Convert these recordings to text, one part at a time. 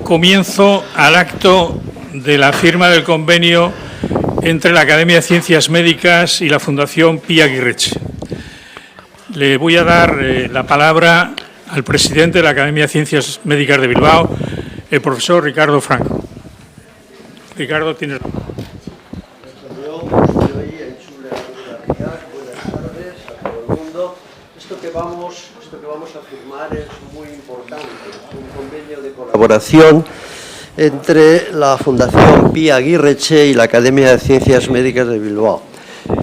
Comienzo al acto de la firma del convenio entre la Academia de Ciencias Médicas y la Fundación Pia Guirreche. Le voy a dar la palabra al presidente de la Academia de Ciencias Médicas de Bilbao, el profesor Ricardo Franco. Ricardo, tiene la palabra. Buenas tardes a todo el mundo. Esto que vamos a firmar es muy importante, un convenio de colaboración entre la Fundación Pia Guirreche y la Academia de Ciencias Médicas de Bilbao.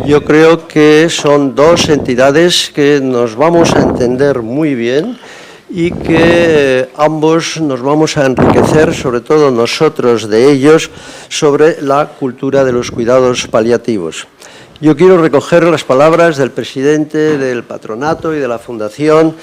Yo creo que son dos entidades que nos vamos a entender muy bien y que ambos nos vamos a enriquecer, sobre todo nosotros de ellos, sobre la cultura de los cuidados paliativos. Yo quiero recoger las palabras del presidente del patronato y de la fundación,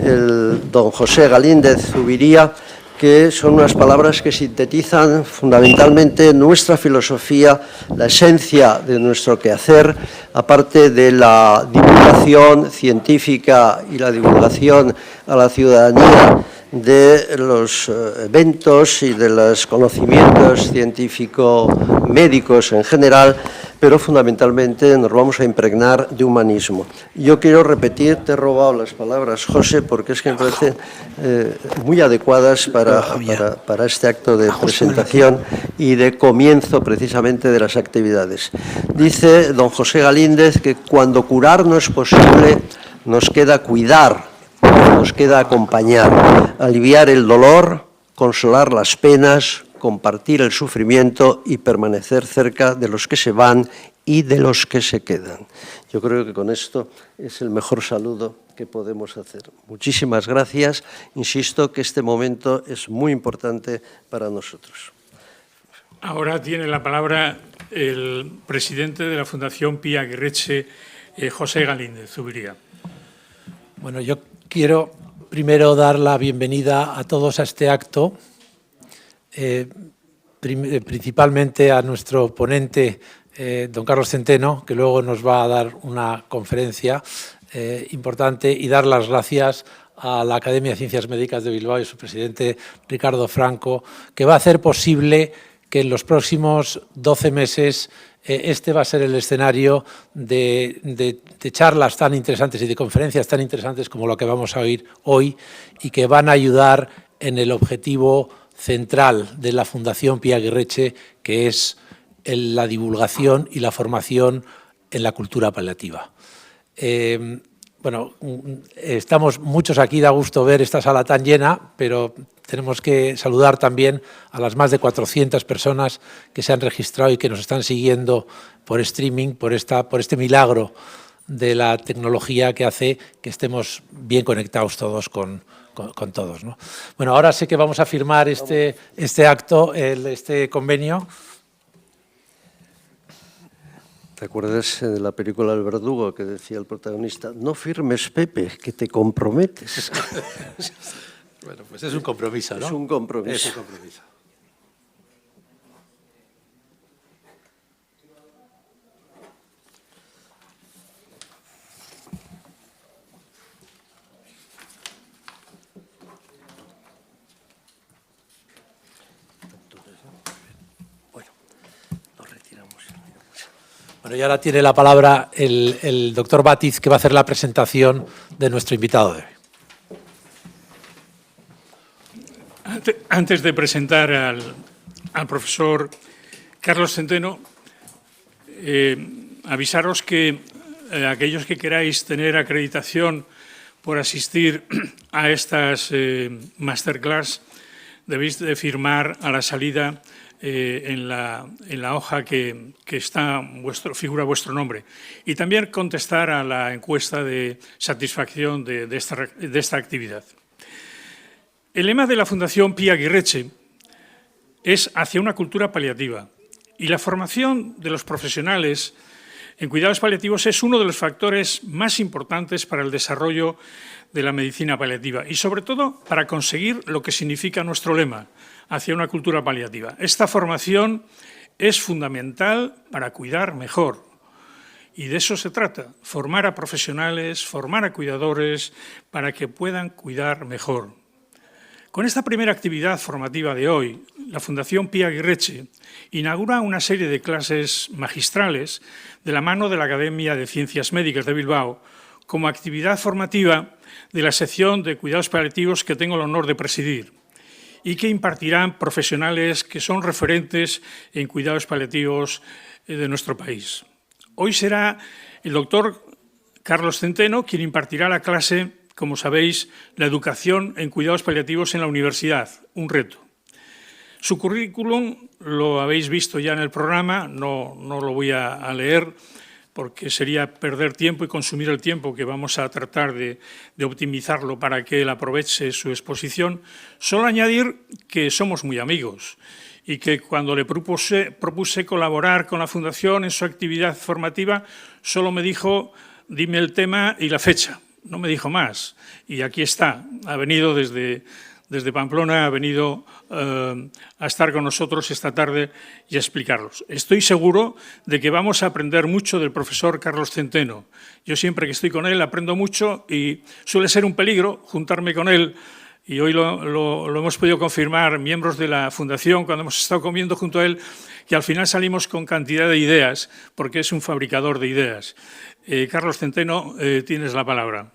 el don José Galíndez Zubiría, que son unas palabras que sintetizan fundamentalmente nuestra filosofía, la esencia de nuestro quehacer, aparte de la divulgación científica y la divulgación a la ciudadanía de los eventos y de los conocimientos científico-médicos en general, pero fundamentalmente nos vamos a impregnar de humanismo. Yo quiero repetir, te he robado las palabras, José, porque es que me parecen muy adecuadas para este acto de presentación y de comienzo precisamente de las actividades. Dice don José Galíndez que cuando curar no es posible, nos queda cuidar, nos queda acompañar, aliviar el dolor, consolar las penas, compartir el sufrimiento y permanecer cerca de los que se van y de los que se quedan. Yo creo que con esto es el mejor saludo que podemos hacer. Muchísimas gracias. Insisto que este momento es muy importante para nosotros. Ahora tiene la palabra el presidente de la Fundación Pia Guirreche, José Galíndez Zubiría. Bueno, yo quiero primero dar la bienvenida a todos a este acto, principalmente a nuestro ponente, don Carlos Centeno, que luego nos va a dar una conferencia importante, y dar las gracias a la Academia de Ciencias Médicas de Bilbao y a su presidente Ricardo Franco, que va a hacer posible que en los próximos 12 meses este va a ser el escenario de charlas tan interesantes y de conferencias tan interesantes como lo que vamos a oír hoy, y que van a ayudar en el objetivo central de la Fundación Pia Guirreche, que es la divulgación y la formación en la cultura paliativa. Bueno, estamos muchos aquí, da gusto ver esta sala tan llena, pero tenemos que saludar también a las más de 400 personas que se han registrado y que nos están siguiendo por streaming, por este milagro de la tecnología que hace que estemos bien conectados todos con todos, ¿no? Bueno, ahora sé que vamos a firmar este acto, este convenio. ¿Te acuerdas de la película El Verdugo que decía el protagonista: no firmes, Pepe, que te comprometes? Bueno, pues es un compromiso, ¿no? Es un compromiso. Es un compromiso. Bueno, y ahora tiene la palabra el doctor Batiz, que va a hacer la presentación de nuestro invitado de hoy. Antes de presentar al profesor Carlos Centeno, avisaros que aquellos que queráis tener acreditación por asistir a estas masterclass, debéis de firmar a la salida en la hoja que figura vuestro nombre, y también contestar a la encuesta de satisfacción de esta actividad. El lema de la Fundación Pia Guirreche es hacia una cultura paliativa, y la formación de los profesionales en cuidados paliativos es uno de los factores más importantes para el desarrollo de la medicina paliativa y, sobre todo, para conseguir lo que significa nuestro lema, hacia una cultura paliativa. Esta formación es fundamental para cuidar mejor Y de eso se trata, formar a profesionales, formar a cuidadores para que puedan cuidar mejor. Con esta primera actividad formativa de hoy, la Fundación Pia Aguirreche inaugura una serie de clases magistrales de la mano de la Academia de Ciencias Médicas de Bilbao como actividad formativa de la sección de cuidados paliativos que tengo el honor de presidir y que impartirán profesionales que son referentes en cuidados paliativos de nuestro país. Hoy será el doctor Carlos Centeno quien impartirá la clase, como sabéis, la educación en cuidados paliativos en la universidad, un reto. Su currículum lo habéis visto ya en el programa, no lo voy a leer porque sería perder tiempo y consumir el tiempo que vamos a tratar de optimizarlo para que él aproveche su exposición. Solo añadir que somos muy amigos y que cuando le propuse colaborar con la Fundación en su actividad formativa, solo me dijo, dime el tema y la fecha. No me dijo más. Y aquí está. Ha venido desde Pamplona, ha venido a estar con nosotros esta tarde y a explicarlos. Estoy seguro de que vamos a aprender mucho del profesor Carlos Centeno. Yo siempre que estoy con él aprendo mucho y suele ser un peligro juntarme con él. Y hoy lo hemos podido confirmar miembros de la Fundación cuando hemos estado comiendo junto a él, que al final salimos con cantidad de ideas, porque es un fabricador de ideas. Carlos Centeno, tienes la palabra.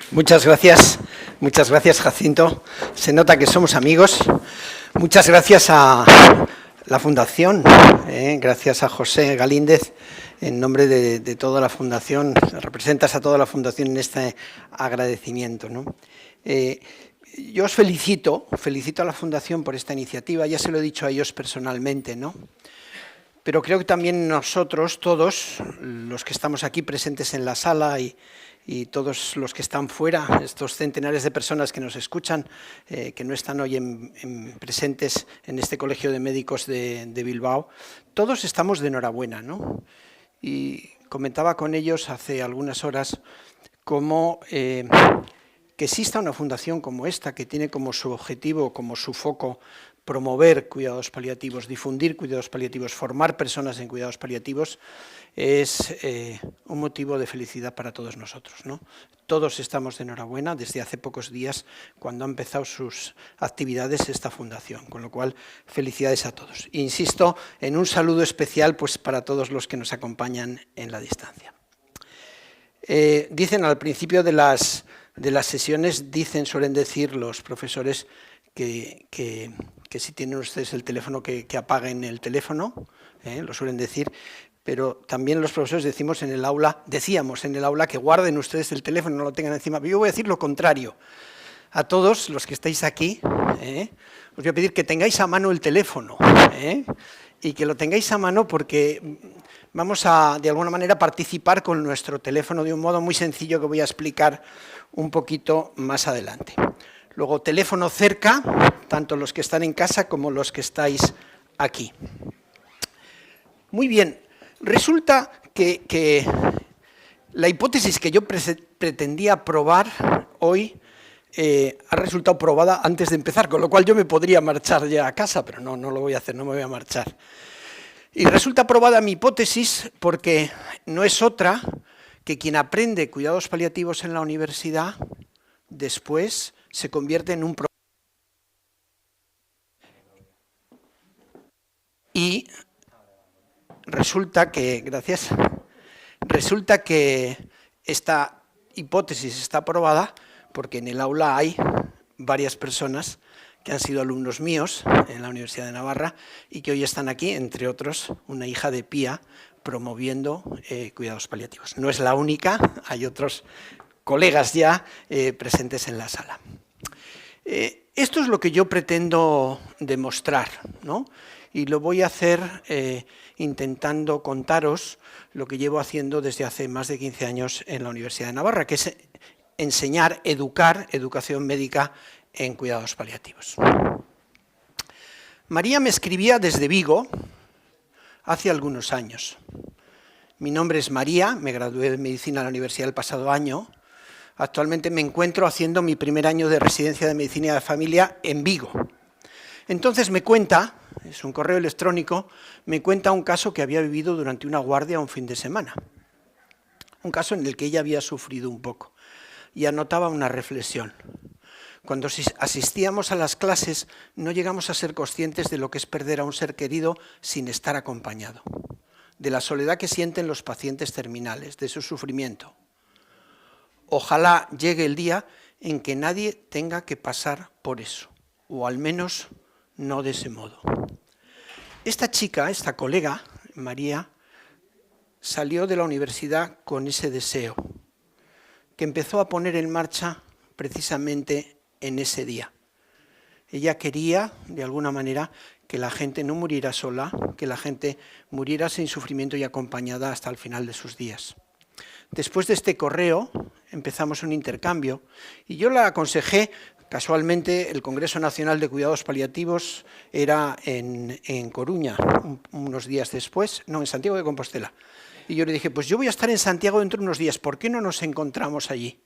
Muchas gracias Jacinto. Se nota que somos amigos. Muchas gracias a la Fundación, gracias a José Galíndez, en nombre de toda la Fundación, representas a toda la Fundación en este agradecimiento, ¿no? Yo os felicito a la Fundación por esta iniciativa, ya se lo he dicho a ellos personalmente, ¿no? Pero creo que también nosotros, todos los que estamos aquí presentes en la sala y todos los que están fuera, estos centenares de personas que nos escuchan, que no están hoy presentes en este Colegio de Médicos de Bilbao, todos estamos de enhorabuena, ¿no? Y comentaba con ellos hace algunas horas cómo que exista una fundación como esta, que tiene como su objetivo, como su foco, promover cuidados paliativos, difundir cuidados paliativos, formar personas en cuidados paliativos, es un motivo de felicidad para todos nosotros, ¿no? Todos estamos de enhorabuena desde hace pocos días cuando ha empezado sus actividades esta fundación, con lo cual felicidades a todos. Insisto en un saludo especial pues, para todos los que nos acompañan en la distancia. Dicen al principio de las sesiones, suelen decir los profesores que si tienen ustedes el teléfono que apaguen el teléfono, lo suelen decir, pero también los profesores decíamos en el aula que guarden ustedes el teléfono, no lo tengan encima. Yo voy a decir lo contrario. A todos los que estáis aquí, os voy a pedir que tengáis a mano el teléfono, y que lo tengáis a mano porque vamos a, de alguna manera, participar con nuestro teléfono de un modo muy sencillo que voy a explicar un poquito más adelante. Luego, teléfono cerca, tanto los que están en casa como los que estáis aquí. Muy bien, resulta que la hipótesis que yo pretendía probar hoy ha resultado probada antes de empezar, con lo cual yo me podría marchar ya a casa, pero no lo voy a hacer, no me voy a marchar. Y resulta probada mi hipótesis porque no es otra que quien aprende cuidados paliativos en la universidad, después se convierte en un profesional. Y resulta que esta hipótesis está probada porque en el aula hay varias personas que han sido alumnos míos en la Universidad de Navarra y que hoy están aquí, entre otros, una hija de Pia promoviendo cuidados paliativos. No es la única, hay otros colegas ya presentes en la sala. Esto es lo que yo pretendo demostrar, ¿no? Y lo voy a hacer intentando contaros lo que llevo haciendo desde hace más de 15 años en la Universidad de Navarra, que es enseñar, educación médica en cuidados paliativos. María me escribía desde Vigo hace algunos años. Mi nombre es María, me gradué de Medicina en la universidad el pasado año. Actualmente me encuentro haciendo mi primer año de residencia de Medicina de Familia en Vigo. Entonces me cuenta, es un correo electrónico, me cuenta un caso que había vivido durante una guardia un fin de semana. Un caso en el que ella había sufrido un poco y anotaba una reflexión. Cuando asistíamos a las clases no llegamos a ser conscientes de lo que es perder a un ser querido sin estar acompañado, de la soledad que sienten los pacientes terminales, de su sufrimiento. Ojalá llegue el día en que nadie tenga que pasar por eso, o al menos no de ese modo. Esta chica, esta colega, María, salió de la universidad con ese deseo, que empezó a poner en marcha precisamente en ese día. Ella quería, de alguna manera, que la gente no muriera sola, que la gente muriera sin sufrimiento y acompañada hasta el final de sus días. Después de este correo empezamos un intercambio y yo la aconsejé. Casualmente, el Congreso Nacional de Cuidados Paliativos era en Coruña, unos días después, no, en Santiago de Compostela. Y yo le dije, pues yo voy a estar en Santiago dentro de unos días, ¿por qué no nos encontramos allí?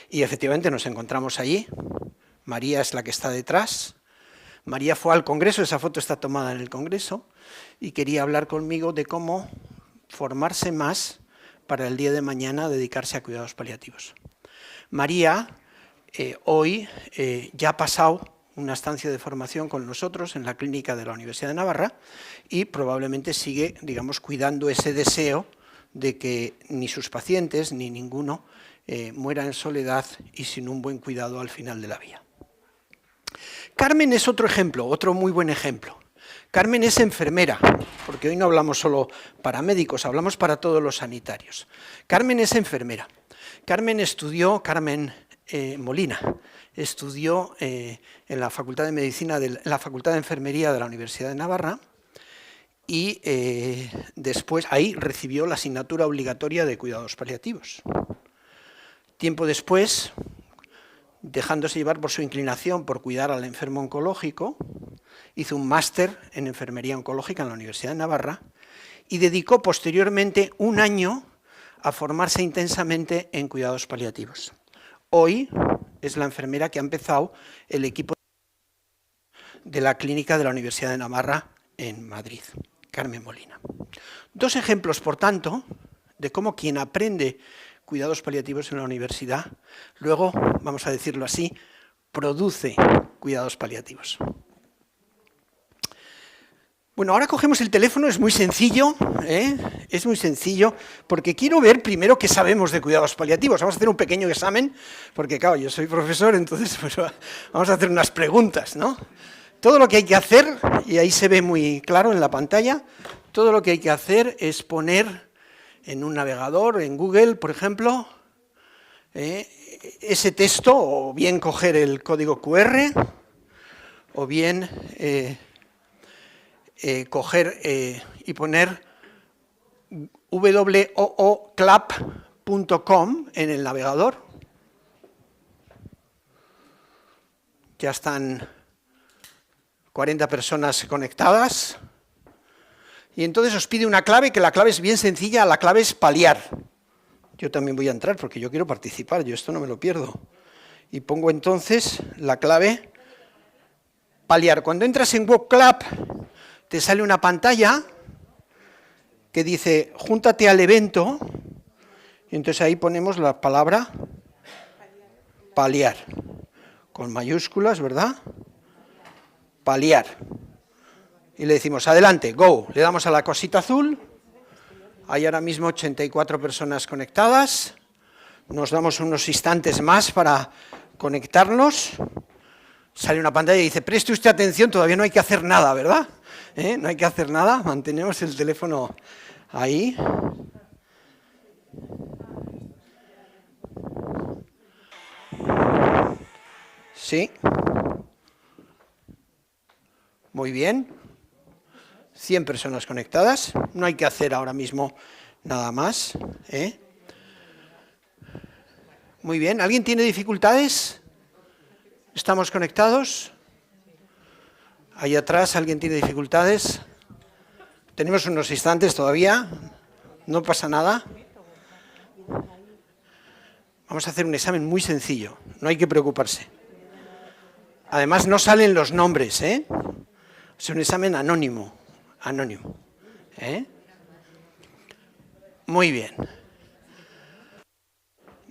Y efectivamente nos encontramos allí. María es la que está detrás. María fue al Congreso, esa foto está tomada en el Congreso, y quería hablar conmigo de cómo formarse más para el día de mañana dedicarse a cuidados paliativos. María hoy ya ha pasado una estancia de formación con nosotros en la clínica de la Universidad de Navarra y probablemente sigue, digamos, cuidando ese deseo de que ni sus pacientes ni ninguno muera en soledad y sin un buen cuidado al final de la vía. Carmen es otro ejemplo, otro muy buen ejemplo. Carmen es enfermera, porque hoy no hablamos solo para médicos, hablamos para todos los sanitarios. Carmen es enfermera. Carmen Molina estudió en la Facultad de Medicina, la Facultad de Enfermería de la Universidad de Navarra y después ahí recibió la asignatura obligatoria de cuidados paliativos. Tiempo después, dejándose llevar por su inclinación por cuidar al enfermo oncológico, hizo un máster en enfermería oncológica en la Universidad de Navarra y dedicó posteriormente un año a formarse intensamente en cuidados paliativos. Hoy es la enfermera que ha empezado el equipo de la clínica de la Universidad de Navarra en Madrid, Carmen Molina. Dos ejemplos, por tanto, de cómo quien aprende cuidados paliativos en la universidad, luego, vamos a decirlo así, produce cuidados paliativos. Bueno, ahora cogemos el teléfono, es muy sencillo, es muy sencillo, porque quiero ver primero qué sabemos de cuidados paliativos. Vamos a hacer un pequeño examen, porque claro, yo soy profesor, entonces pues, vamos a hacer unas preguntas, ¿no? Todo lo que hay que hacer, y ahí se ve muy claro en la pantalla, todo lo que hay que hacer es poner en un navegador, en Google, por ejemplo, ese texto, o bien coger el código QR, o bien coger y poner wooclap.com en el navegador. Ya están 40 personas conectadas. Y entonces os pide una clave, que la clave es bien sencilla, la clave es paliar. Yo también voy a entrar porque yo quiero participar, yo esto no me lo pierdo. Y pongo entonces la clave paliar. Cuando entras en wooclap, te sale una pantalla que dice, júntate al evento, y entonces ahí ponemos la palabra paliar, con mayúsculas, ¿verdad? Paliar. Y le decimos, adelante, go. Le damos a la cosita azul, hay ahora mismo 84 personas conectadas, nos damos unos instantes más para conectarnos, sale una pantalla y dice, preste usted atención, todavía no hay que hacer nada, ¿verdad? No hay que hacer nada, mantenemos el teléfono ahí. Sí. Muy bien. 100 personas conectadas, no hay que hacer ahora mismo nada más. Muy bien, ¿alguien tiene dificultades? ¿Estamos conectados? Ahí atrás, ¿alguien tiene dificultades? Tenemos unos instantes todavía, no pasa nada. Vamos a hacer un examen muy sencillo, no hay que preocuparse. Además, no salen los nombres, Es un examen anónimo, anónimo. Muy bien.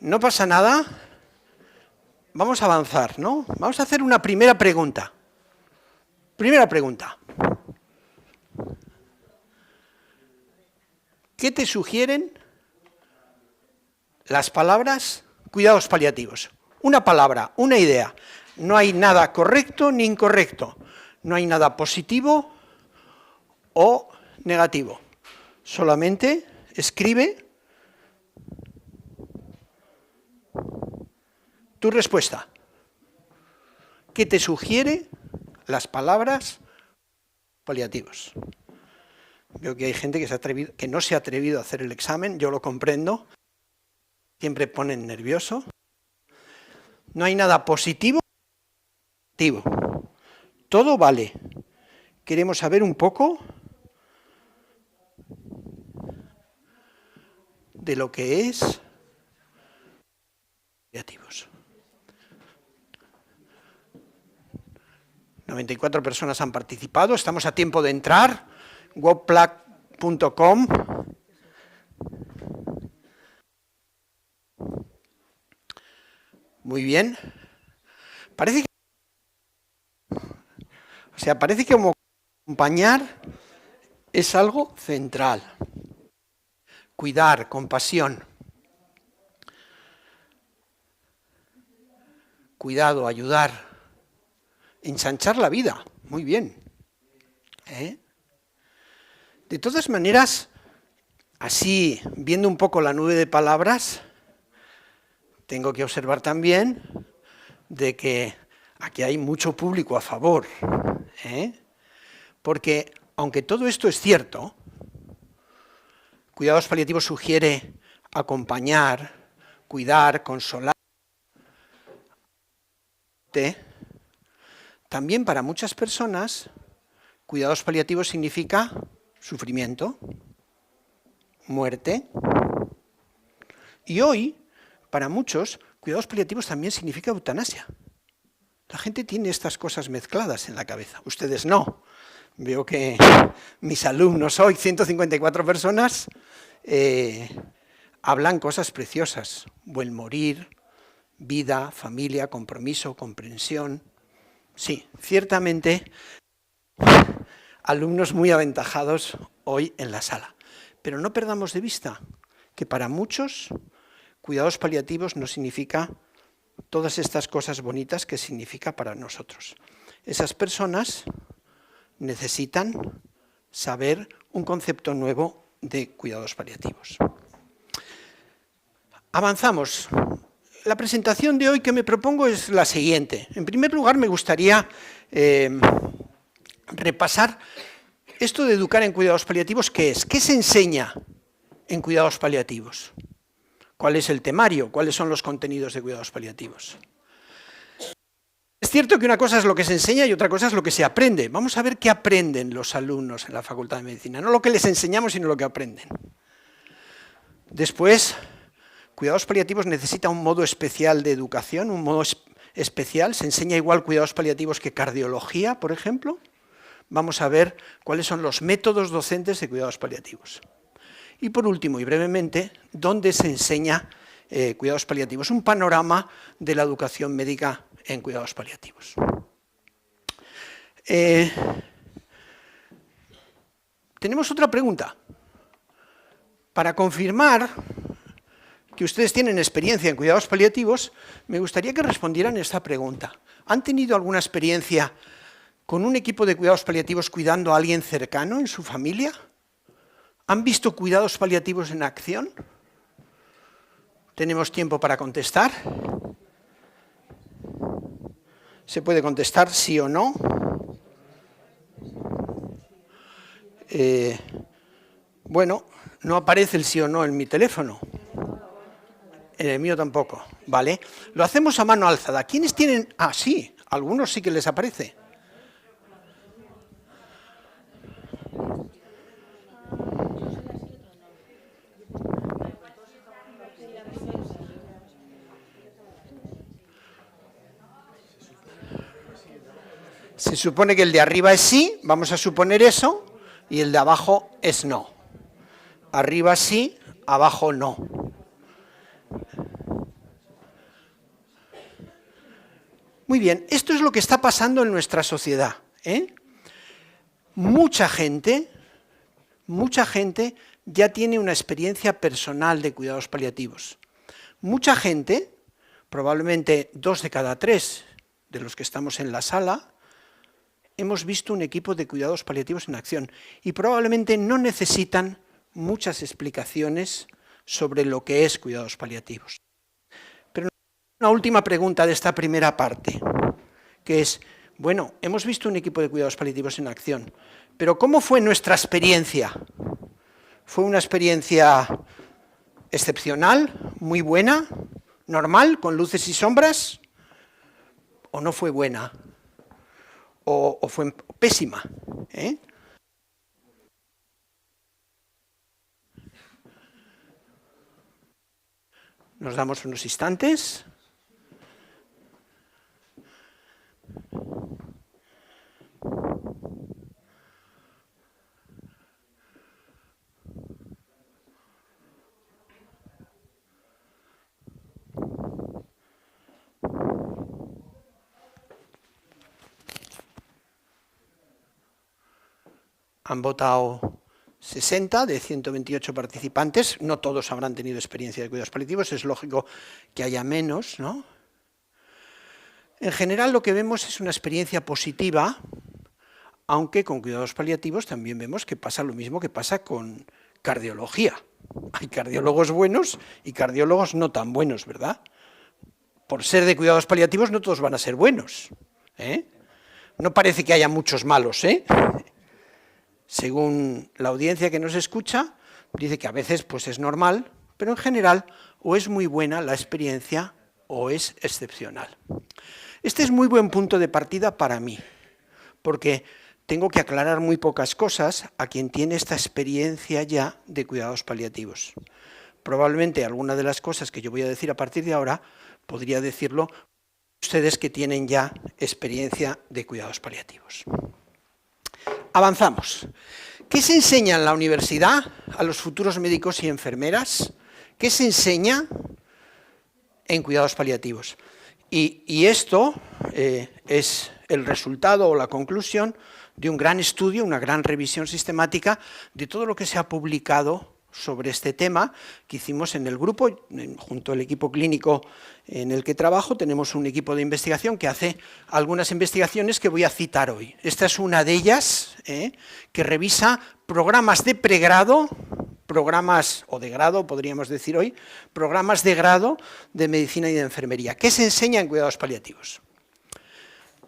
No pasa nada. Vamos a avanzar, ¿no? Vamos a hacer una primera pregunta. Primera pregunta. ¿Qué te sugieren las palabras cuidados paliativos? Una palabra, una idea. No hay nada correcto ni incorrecto. No hay nada positivo o negativo. Solamente escribe tu respuesta. ¿Qué te sugiere las palabras paliativos? Veo que hay gente que no se ha atrevido a hacer el examen, yo lo comprendo. Siempre ponen nervioso. No hay nada positivo ni negativo. Todo vale. Queremos saber un poco de lo que es paliativos. 94 personas han participado, estamos a tiempo de entrar. webplac.com. Muy bien. Parece que como acompañar es algo central. Cuidar, compasión. Cuidado, ayudar. Ensanchar la vida. Muy bien. De todas maneras, así, viendo un poco la nube de palabras, tengo que observar también de que aquí hay mucho público a favor. Porque, aunque todo esto es cierto, cuidados paliativos sugiere acompañar, cuidar, consolar. También para muchas personas, cuidados paliativos significa sufrimiento, muerte. Y hoy, para muchos, cuidados paliativos también significa eutanasia. La gente tiene estas cosas mezcladas en la cabeza. Ustedes no. Veo que mis alumnos hoy, 154 personas, hablan cosas preciosas. Buen morir, vida, familia, compromiso, comprensión. Sí, ciertamente, alumnos muy aventajados hoy en la sala. Pero no perdamos de vista que para muchos cuidados paliativos no significa todas estas cosas bonitas que significa para nosotros. Esas personas necesitan saber un concepto nuevo de cuidados paliativos. Avanzamos. La presentación de hoy que me propongo es la siguiente. En primer lugar, me gustaría repasar esto de educar en cuidados paliativos, ¿qué es? ¿Qué se enseña en cuidados paliativos? ¿Cuál es el temario? ¿Cuáles son los contenidos de cuidados paliativos? Es cierto que una cosa es lo que se enseña y otra cosa es lo que se aprende. Vamos a ver qué aprenden los alumnos en la Facultad de Medicina. No lo que les enseñamos, sino lo que aprenden. Después, cuidados paliativos necesita un modo especial de educación, un modo especial. Se enseña igual cuidados paliativos que cardiología, por ejemplo. Vamos a ver cuáles son los métodos docentes de cuidados paliativos. Y por último, y brevemente, ¿dónde se enseña cuidados paliativos? Un panorama de la educación médica en cuidados paliativos. Tenemos otra pregunta. Para confirmar que ustedes tienen experiencia en cuidados paliativos, me gustaría que respondieran esta pregunta. ¿Han tenido alguna experiencia con un equipo de cuidados paliativos cuidando a alguien cercano en su familia? ¿Han visto cuidados paliativos en acción? ¿Tenemos tiempo para contestar? ¿Se puede contestar sí o no? Bueno, no aparece el sí o no en mi teléfono. En el mío tampoco, ¿vale? Lo hacemos a mano alzada. ¿Quiénes tienen? Ah, sí, algunos sí que les aparece. Se supone que el de arriba es sí, vamos a suponer eso, y el de abajo es no. Arriba sí, abajo no. Muy bien, esto es lo que está pasando en nuestra sociedad, ¿eh? Mucha gente ya tiene una experiencia personal de cuidados paliativos. Mucha gente, probablemente 2 de cada 3 de los que estamos en la sala, hemos visto un equipo de cuidados paliativos en acción y probablemente no necesitan muchas explicaciones sobre lo que es cuidados paliativos. Pero una última pregunta de esta primera parte, que es, bueno, hemos visto un equipo de cuidados paliativos en acción, pero ¿cómo fue nuestra experiencia? ¿Fue una experiencia excepcional, muy buena, normal, con luces y sombras? ¿O no fue buena? ¿O fue pésima? ¿Eh? Nos damos unos instantes. Han votado 60 de 128 participantes, no todos habrán tenido experiencia de cuidados paliativos, es lógico que haya menos, ¿no? En general lo que vemos es una experiencia positiva, aunque con cuidados paliativos también vemos que pasa lo mismo que pasa con cardiología. Hay cardiólogos buenos y cardiólogos no tan buenos, ¿verdad? Por ser de cuidados paliativos no todos van a ser buenos, ¿eh? No parece que haya muchos malos, ¿eh? Según la audiencia que nos escucha, dice que a veces pues es normal, pero en general o es muy buena la experiencia o es excepcional. Este es muy buen punto de partida para mí, porque tengo que aclarar muy pocas cosas a quien tiene esta experiencia ya de cuidados paliativos. Probablemente alguna de las cosas que yo voy a decir a partir de ahora podría decirlo ustedes que tienen ya experiencia de cuidados paliativos. Avanzamos. ¿Qué se enseña en la universidad a los futuros médicos y enfermeras? ¿Qué se enseña en cuidados paliativos? Y esto es el resultado o la conclusión de un gran estudio, una gran revisión sistemática de todo lo que se ha publicado sobre este tema que hicimos en el grupo, junto al equipo clínico en el que trabajo. Tenemos un equipo de investigación que hace algunas investigaciones que voy a citar hoy. Esta es una de ellas, que revisa programas de pregrado, programas, o de grado, podríamos decir hoy, programas de grado de medicina y de enfermería. ¿Qué se enseña en cuidados paliativos?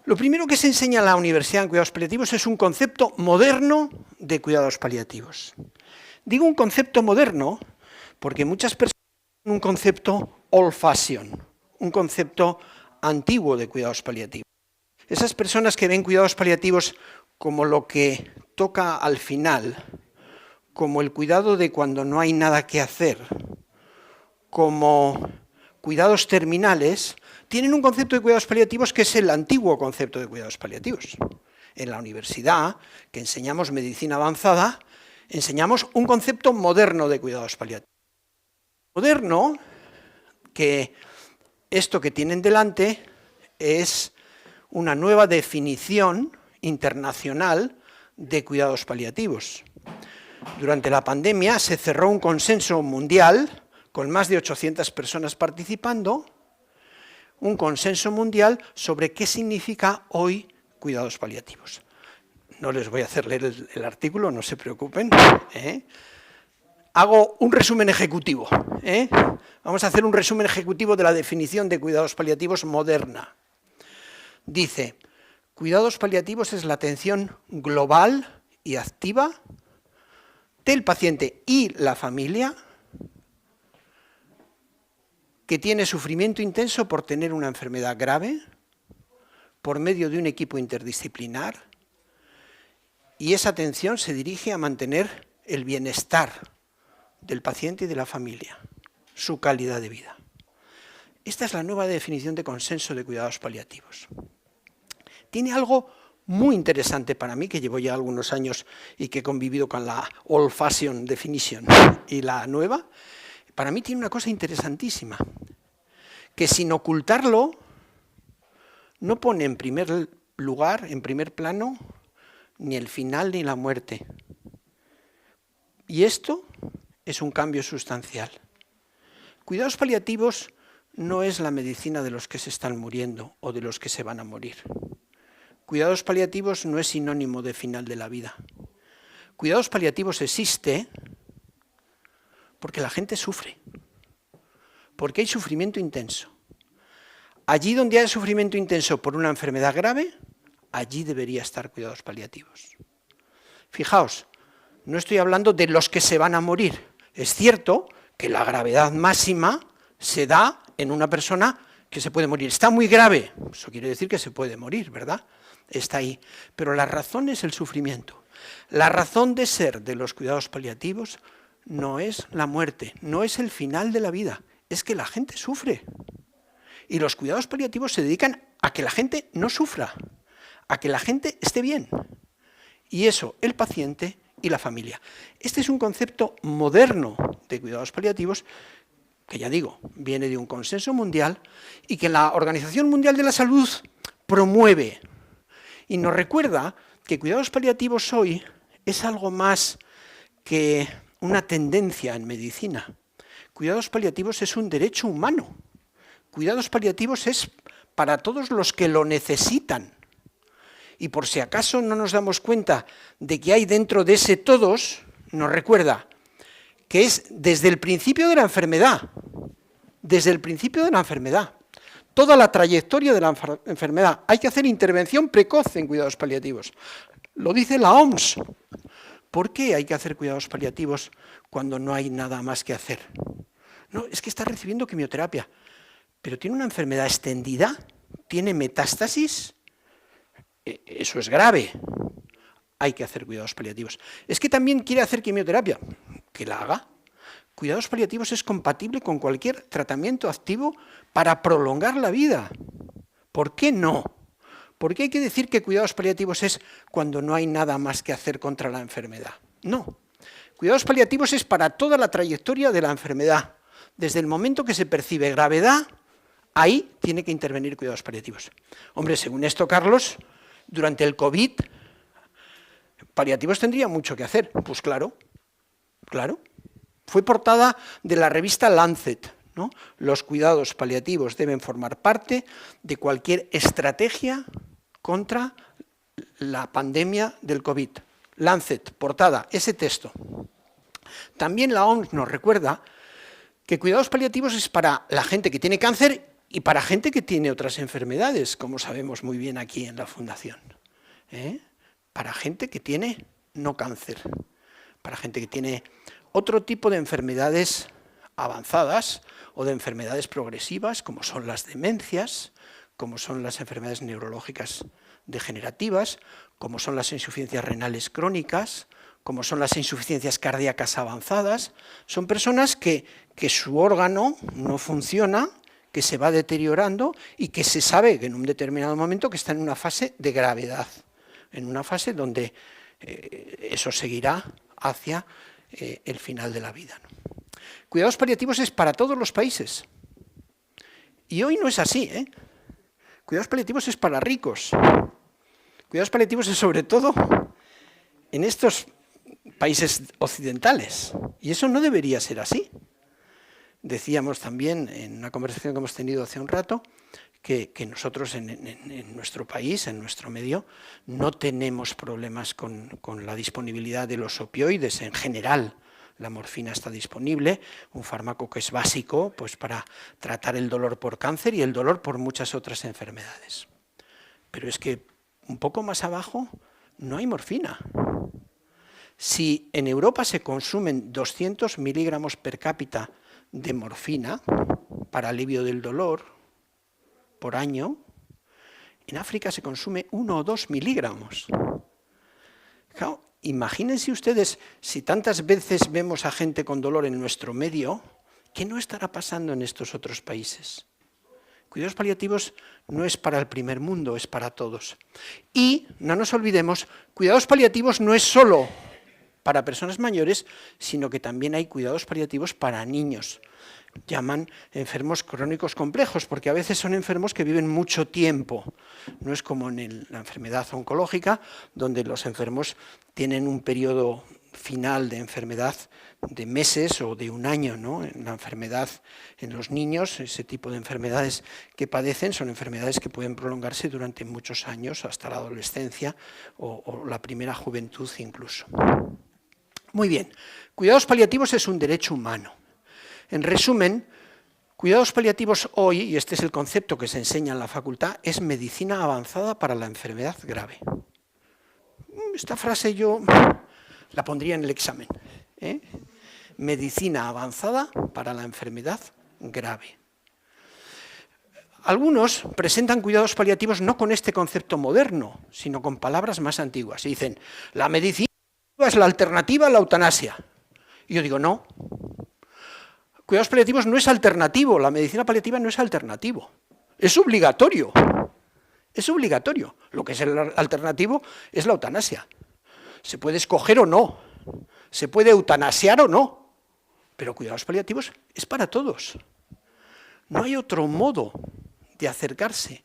Lo primero que se enseña en la universidad en cuidados paliativos es un concepto moderno de cuidados paliativos. Digo un concepto moderno porque muchas personas tienen un concepto old-fashioned, un concepto antiguo de cuidados paliativos. Esas personas que ven cuidados paliativos como lo que toca al final, como el cuidado de cuando no hay nada que hacer, como cuidados terminales, tienen un concepto de cuidados paliativos que es el antiguo concepto de cuidados paliativos. En la universidad, que enseñamos medicina avanzada, enseñamos un concepto moderno de cuidados paliativos. Moderno, que esto que tienen delante es una nueva definición internacional de cuidados paliativos. Durante la pandemia se cerró un consenso mundial con más de 800 personas participando, un consenso mundial sobre qué significa hoy cuidados paliativos. No les voy a hacer leer el artículo, no se preocupen. Hago un resumen ejecutivo. Vamos a hacer un resumen ejecutivo de la definición de cuidados paliativos moderna. Dice, cuidados paliativos es la atención global y activa del paciente y la familia que tiene sufrimiento intenso por tener una enfermedad grave, por medio de un equipo interdisciplinar, y esa atención se dirige a mantener el bienestar del paciente y de la familia, su calidad de vida. Esta es la nueva definición de consenso de cuidados paliativos. Tiene algo muy interesante para mí, que llevo ya algunos años y que he convivido con la old fashion definition y la nueva, para mí tiene una cosa interesantísima, que sin ocultarlo no pone en primer lugar, en primer plano, ni el final ni la muerte. Y esto es un cambio sustancial. Cuidados paliativos no es la medicina de los que se están muriendo o de los que se van a morir. Cuidados paliativos no es sinónimo de final de la vida. Cuidados paliativos existe porque la gente sufre, porque hay sufrimiento intenso. Allí donde hay sufrimiento intenso por una enfermedad grave, allí debería estar cuidados paliativos. Fijaos, no estoy hablando de los que se van a morir. Es cierto que la gravedad máxima se da en una persona que se puede morir. Está muy grave, eso quiere decir que se puede morir, ¿verdad? Está ahí. Pero la razón es el sufrimiento. La razón de ser de los cuidados paliativos no es la muerte, no es el final de la vida, es que la gente sufre. Y los cuidados paliativos se dedican a que la gente no sufra, a que la gente esté bien. Y eso, el paciente y la familia. Este es un concepto moderno de cuidados paliativos que, ya digo, viene de un consenso mundial y que la Organización Mundial de la Salud promueve. Y nos recuerda que cuidados paliativos hoy es algo más que una tendencia en medicina. Cuidados paliativos es un derecho humano. Cuidados paliativos es para todos los que lo necesitan. Y por si acaso no nos damos cuenta de que hay dentro de ese todos, nos recuerda que es desde el principio de la enfermedad, toda la trayectoria de la enfermedad. Hay que hacer intervención precoz en cuidados paliativos. Lo dice la OMS. ¿Por qué hay que hacer cuidados paliativos cuando no hay nada más que hacer? No, es que está recibiendo quimioterapia, pero tiene una enfermedad extendida, tiene metástasis. Eso es grave, hay que hacer cuidados paliativos. Es que también quiere hacer quimioterapia, que la haga. Cuidados paliativos es compatible con cualquier tratamiento activo para prolongar la vida. ¿Por qué no? ¿Por qué hay que decir que cuidados paliativos es cuando no hay nada más que hacer contra la enfermedad? No. Cuidados paliativos es para toda la trayectoria de la enfermedad. Desde el momento que se percibe gravedad, ahí tiene que intervenir cuidados paliativos. Hombre, según esto, Carlos, durante el COVID, paliativos tendría mucho que hacer. Pues claro. Fue portada de la revista Lancet, ¿no? Los cuidados paliativos deben formar parte de cualquier estrategia contra la pandemia del COVID. Lancet, portada, ese texto. También la OMS nos recuerda que cuidados paliativos es para la gente que tiene cáncer y para gente que tiene otras enfermedades, como sabemos muy bien aquí en la Fundación. Para gente que tiene no cáncer, para gente que tiene otro tipo de enfermedades avanzadas o de enfermedades progresivas, como son las demencias, como son las enfermedades neurológicas degenerativas, como son las insuficiencias renales crónicas, como son las insuficiencias cardíacas avanzadas. Son personas que su órgano no funciona, que se va deteriorando y que se sabe que en un determinado momento que está en una fase de gravedad, en una fase donde eso seguirá hacia el final de la vida, ¿no? Cuidados paliativos es para todos los países. Y hoy no es así, ¿eh? Cuidados paliativos es para ricos. Cuidados paliativos es sobre todo en estos países occidentales. Y eso no debería ser así. Decíamos también en una conversación que hemos tenido hace un rato que nosotros en nuestro país, en nuestro medio, no tenemos problemas con la disponibilidad de los opioides en general. La morfina está disponible, un fármaco que es básico pues, para tratar el dolor por cáncer y el dolor por muchas otras enfermedades. Pero es que un poco más abajo no hay morfina. Si en Europa se consumen 200 miligramos per cápita de morfina para alivio del dolor por año, en África se consume 1 o 2 miligramos. Claro, imagínense ustedes, si tantas veces vemos a gente con dolor en nuestro medio, ¿qué no estará pasando en estos otros países? Cuidados paliativos no es para el primer mundo, es para todos. Y, no nos olvidemos, cuidados paliativos no es solo para personas mayores, sino que también hay cuidados paliativos para niños. Llaman enfermos crónicos complejos, porque a veces son enfermos que viven mucho tiempo. No es como en la enfermedad oncológica, donde los enfermos tienen un periodo final de enfermedad de meses o de un año, ¿no? En la enfermedad en los niños, ese tipo de enfermedades que padecen son enfermedades que pueden prolongarse durante muchos años, hasta la adolescencia o la primera juventud incluso. Muy bien, cuidados paliativos es un derecho humano. En resumen, cuidados paliativos hoy, y este es el concepto que se enseña en la facultad, es medicina avanzada para la enfermedad grave. Esta frase yo la pondría en el examen, ¿eh? Medicina avanzada para la enfermedad grave. Algunos presentan cuidados paliativos no con este concepto moderno, sino con palabras más antiguas. Y dicen, la medicina es la alternativa a la eutanasia. Y yo digo, no. Cuidados paliativos no es alternativo, la medicina paliativa no es alternativo. Es obligatorio. Es obligatorio. Lo que es el alternativo es la eutanasia. Se puede escoger o no. Se puede eutanasiar o no. Pero cuidados paliativos es para todos. No hay otro modo de acercarse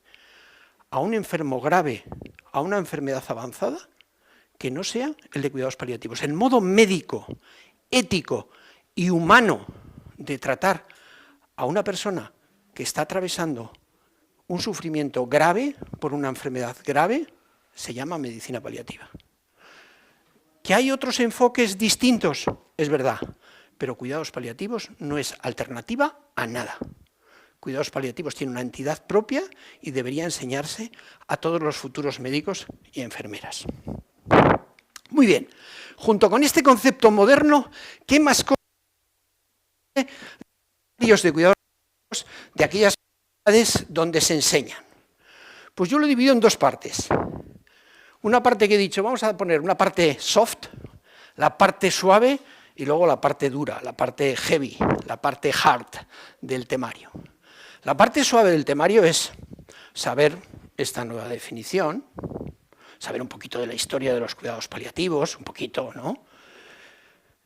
a un enfermo grave, a una enfermedad avanzada, que no sea el de cuidados paliativos. El modo médico, ético y humano de tratar a una persona que está atravesando un sufrimiento grave por una enfermedad grave se llama medicina paliativa. ¿Que hay otros enfoques distintos? Es verdad, pero cuidados paliativos no es alternativa a nada. Cuidados paliativos tiene una entidad propia y debería enseñarse a todos los futuros médicos y enfermeras. Muy bien, junto con este concepto moderno, ¿qué más cosas de cuidados de aquellas edades donde se enseñan? Pues yo lo divido en dos partes. Una parte que he dicho, vamos a poner una parte soft, la parte suave y luego la parte dura, la parte heavy, la parte hard del temario. La parte suave del temario es saber esta nueva definición, saber un poquito de la historia de los cuidados paliativos, un poquito, ¿no?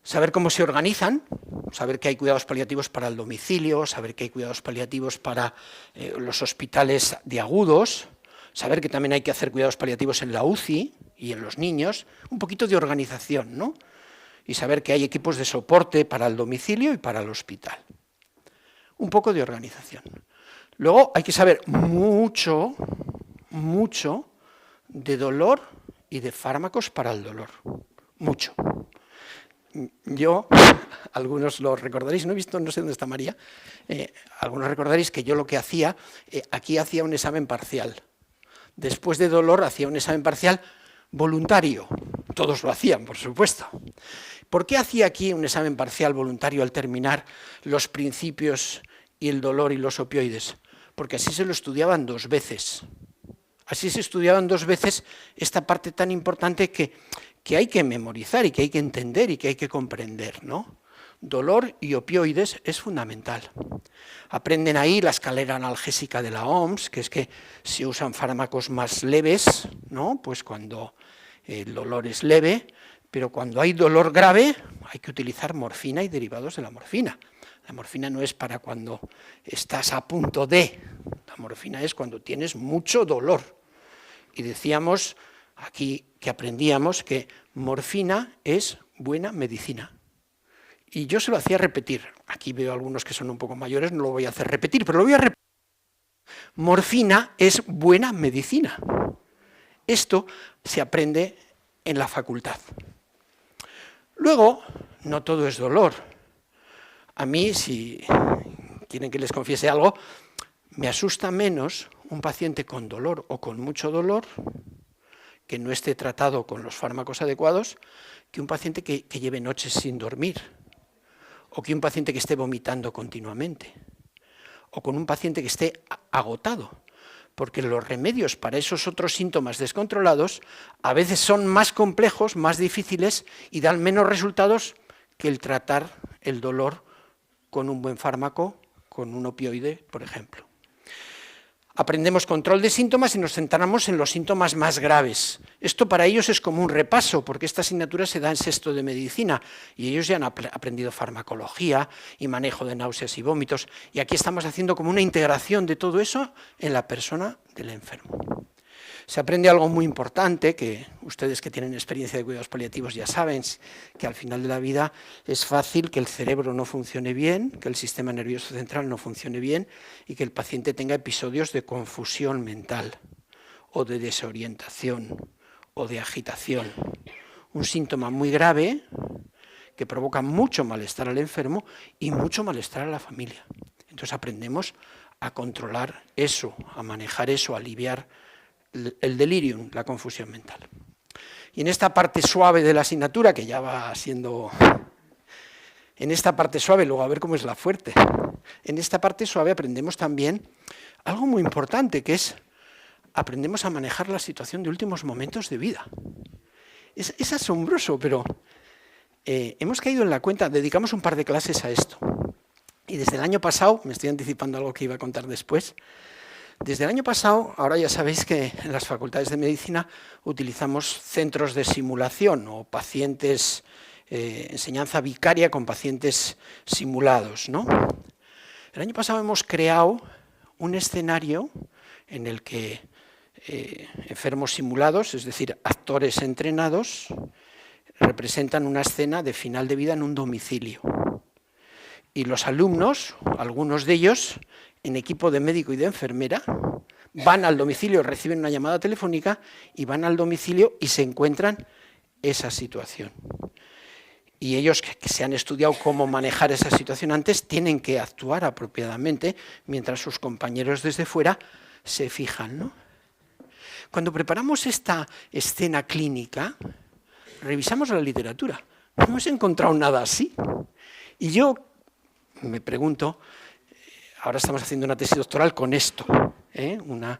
Saber cómo se organizan, saber que hay cuidados paliativos para el domicilio, saber que hay cuidados paliativos para los hospitales de agudos, saber que también hay que hacer cuidados paliativos en la UCI y en los niños, un poquito de organización, ¿no? Y saber que hay equipos de soporte para el domicilio y para el hospital. Un poco de organización. Luego hay que saber mucho, mucho de dolor y de fármacos para el dolor. Mucho. Yo, algunos lo recordaréis, no he visto, no sé dónde está María, algunos recordaréis que yo lo que hacía, aquí hacía un examen parcial. Después de dolor hacía un examen parcial voluntario. Todos lo hacían, por supuesto. ¿Por qué hacía aquí un examen parcial voluntario al terminar los principios y el dolor y los opioides? Porque así se lo estudiaban 2 veces. Así se estudiaban 2 veces esta parte tan importante que hay que memorizar y que hay que entender y que hay que comprender, ¿no? Dolor y opioides es fundamental. Aprenden ahí la escalera analgésica de la OMS, que es que se usan fármacos más leves, ¿no? Pues cuando el dolor es leve, pero cuando hay dolor grave hay que utilizar morfina y derivados de la morfina. La morfina no es para cuando estás a punto de, la morfina es cuando tienes mucho dolor. Y decíamos aquí que aprendíamos que morfina es buena medicina. Y yo se lo hacía repetir. Aquí veo algunos que son un poco mayores, no lo voy a hacer repetir, pero lo voy a repetir. Morfina es buena medicina. Esto se aprende en la facultad. Luego, no todo es dolor. A mí, si quieren que les confiese algo, me asusta menos un paciente con dolor o con mucho dolor que no esté tratado con los fármacos adecuados que un paciente que lleve noches sin dormir o que un paciente que esté vomitando continuamente o con un paciente que esté agotado, porque los remedios para esos otros síntomas descontrolados a veces son más complejos, más difíciles y dan menos resultados que el tratar el dolor con un buen fármaco, con un opioide, por ejemplo. aprendemos control de síntomas y nos centramos en los síntomas más graves. Esto para ellos es como un repaso, porque esta asignatura se da en sexto de medicina y ellos ya han aprendido farmacología y manejo de náuseas y vómitos, y aquí estamos haciendo como una integración de todo eso en la persona del enfermo. Se aprende algo muy importante, que ustedes que tienen experiencia de cuidados paliativos ya saben, que al final de la vida es fácil que el cerebro no funcione bien, que el sistema nervioso central no funcione bien y que el paciente tenga episodios de confusión mental o de desorientación o de agitación. Un síntoma muy grave que provoca mucho malestar al enfermo y mucho malestar a la familia. Entonces aprendemos a controlar eso, a manejar eso, a aliviar el delirium, la confusión mental. Y en esta parte suave de la asignatura, que ya va siendo... En esta parte suave, luego a ver cómo es la fuerte. En esta parte suave aprendemos también algo muy importante, que es aprendemos a manejar la situación de últimos momentos de vida. Es asombroso, pero hemos caído en la cuenta, dedicamos un par de clases a esto. Y desde el año pasado, me estoy anticipando algo que iba a contar después, desde el año pasado, ahora ya sabéis que en las facultades de medicina utilizamos centros de simulación o pacientes, enseñanza vicaria con pacientes simulados, ¿no? El año pasado hemos creado un escenario en el que enfermos simulados, es decir, actores entrenados, representan una escena de final de vida en un domicilio. Y los alumnos, algunos de ellos, en equipo de médico y de enfermera, van al domicilio, reciben una llamada telefónica y van al domicilio y se encuentran esa situación. Y ellos que se han estudiado cómo manejar esa situación antes, tienen que actuar apropiadamente mientras sus compañeros desde fuera se fijan, ¿no? Cuando preparamos esta escena clínica, revisamos la literatura. No hemos encontrado nada así. Y yo me pregunto, ahora estamos haciendo una tesis doctoral con esto, una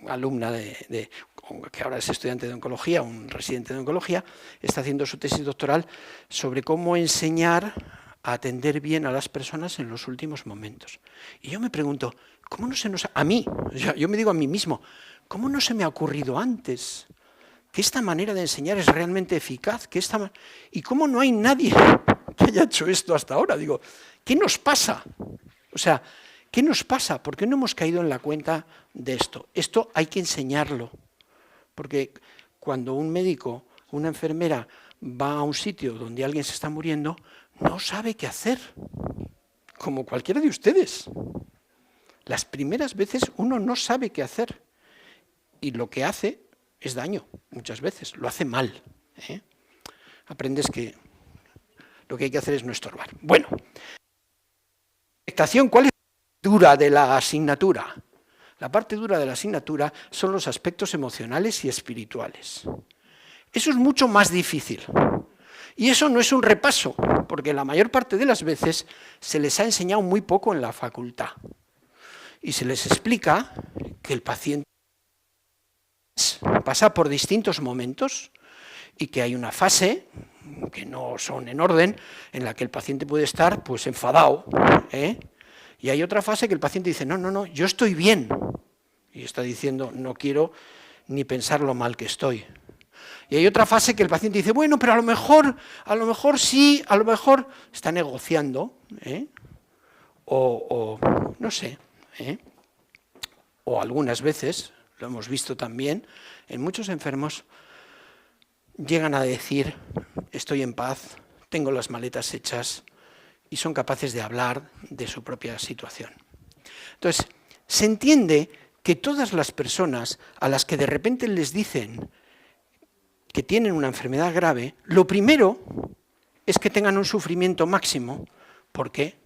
alumna que ahora es estudiante de oncología, un residente de oncología, está haciendo su tesis doctoral sobre cómo enseñar a atender bien a las personas en los últimos momentos. Y yo me pregunto, ¿cómo no se nos a mí, yo me digo a mí mismo, ¿cómo no se me ha ocurrido antes que esta manera de enseñar es realmente eficaz? ¿Y cómo no hay nadie que haya hecho esto hasta ahora? Digo, ¿qué nos pasa? O sea, ¿qué nos pasa? ¿Por qué no hemos caído en la cuenta de esto? Esto hay que enseñarlo, porque cuando un médico, una enfermera va a un sitio donde alguien se está muriendo, no sabe qué hacer, como cualquiera de ustedes. Las primeras veces uno no sabe qué hacer y lo que hace es daño, muchas veces, lo hace mal. Aprendes que lo que hay que hacer es no estorbar. Bueno, ¿cuál es la parte dura de la asignatura? La parte dura de la asignatura son los aspectos emocionales y espirituales. Eso es mucho más difícil. Y eso no es un repaso, porque la mayor parte de las veces se les ha enseñado muy poco en la facultad. Y se les explica que el paciente pasa por distintos momentos y que hay una fase, que no son en orden, en la que el paciente puede estar pues enfadado, y hay otra fase que el paciente dice, no, yo estoy bien, y está diciendo, no quiero ni pensar lo mal que estoy. Y hay otra fase que el paciente dice, bueno, pero a lo mejor sí, a lo mejor está negociando, o no sé, o algunas veces, lo hemos visto también, en muchos enfermos llegan a decir, estoy en paz, tengo las maletas hechas, y son capaces de hablar de su propia situación. Entonces, se entiende que todas las personas a las que de repente les dicen que tienen una enfermedad grave, lo primero es que tengan un sufrimiento máximo, porque,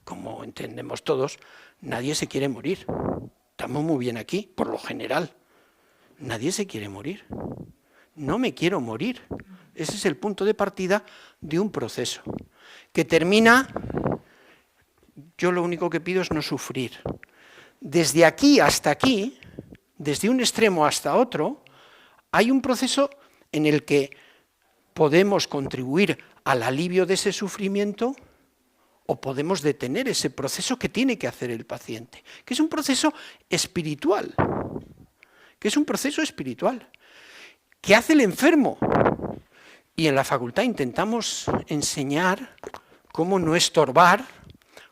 como entendemos todos, nadie se quiere morir. Estamos muy bien aquí, por lo general. Nadie se quiere morir. No me quiero morir. Ese es el punto de partida de un proceso que termina, yo lo único que pido es no sufrir. Desde aquí hasta aquí, desde un extremo hasta otro, hay un proceso en el que podemos contribuir al alivio de ese sufrimiento o podemos detener ese proceso que tiene que hacer el paciente, que es un proceso espiritual, que hace el enfermo. Y en la facultad intentamos enseñar cómo no estorbar,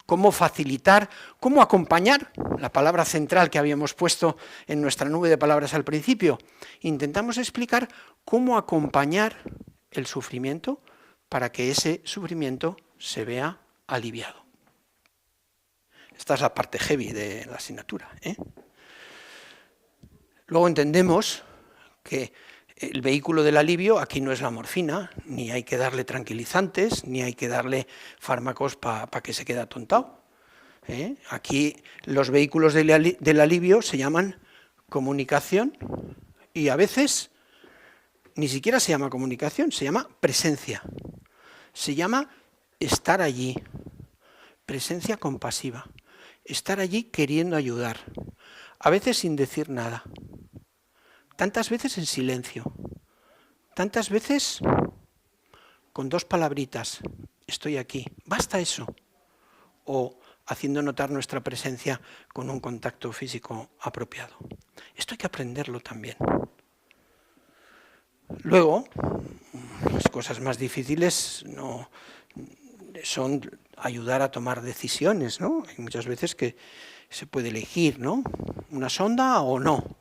cómo facilitar, cómo acompañar, la palabra central que habíamos puesto en nuestra nube de palabras al principio. Intentamos explicar cómo acompañar el sufrimiento para que ese sufrimiento se vea aliviado. Esta es la parte heavy de la asignatura, ¿eh? Luego entendemos que el vehículo del alivio aquí no es la morfina, ni hay que darle tranquilizantes, ni hay que darle fármacos para que se quede atontado. Aquí los vehículos del alivio se llaman comunicación y a veces ni siquiera se llama comunicación, se llama presencia. Se llama estar allí, presencia compasiva, estar allí queriendo ayudar, a veces sin decir nada. Tantas veces en silencio, tantas veces con 2 palabritas, estoy aquí, basta eso, o haciendo notar nuestra presencia con un contacto físico apropiado. Esto hay que aprenderlo también. Luego, las cosas más difíciles no son ayudar a tomar decisiones, ¿no? Hay muchas veces que se puede elegir, ¿no? Una sonda o no.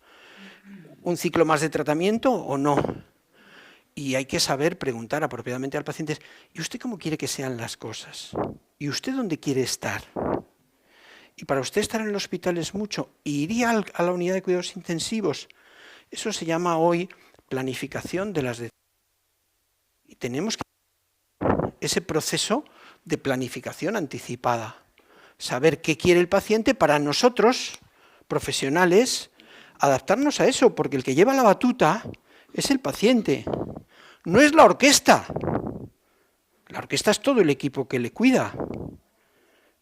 ¿Un ciclo más de tratamiento o no? Y hay que saber preguntar apropiadamente al paciente, ¿y usted cómo quiere que sean las cosas? ¿Y usted dónde quiere estar? Y para usted estar en el hospital es mucho, y iría a la unidad de cuidados intensivos. Eso se llama hoy planificación de las decisiones. Y tenemos que ese proceso de planificación anticipada, saber qué quiere el paciente para nosotros, profesionales, adaptarnos a eso, porque el que lleva la batuta es el paciente, no es la orquesta. La orquesta es todo el equipo que le cuida,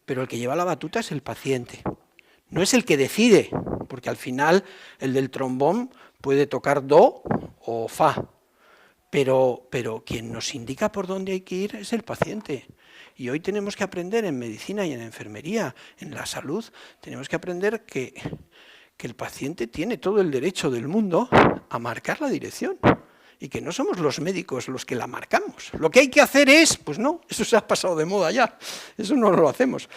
pero el que lleva la batuta es el paciente. No es el que decide, porque al final el del trombón puede tocar do o fa, pero quien nos indica por dónde hay que ir es el paciente. Y hoy tenemos que aprender en medicina y en enfermería, en la salud, tenemos que aprender que el paciente tiene todo el derecho del mundo a marcar la dirección y que no somos los médicos los que la marcamos. Lo que hay que hacer es, pues no, eso se ha pasado de moda ya, eso no lo hacemos.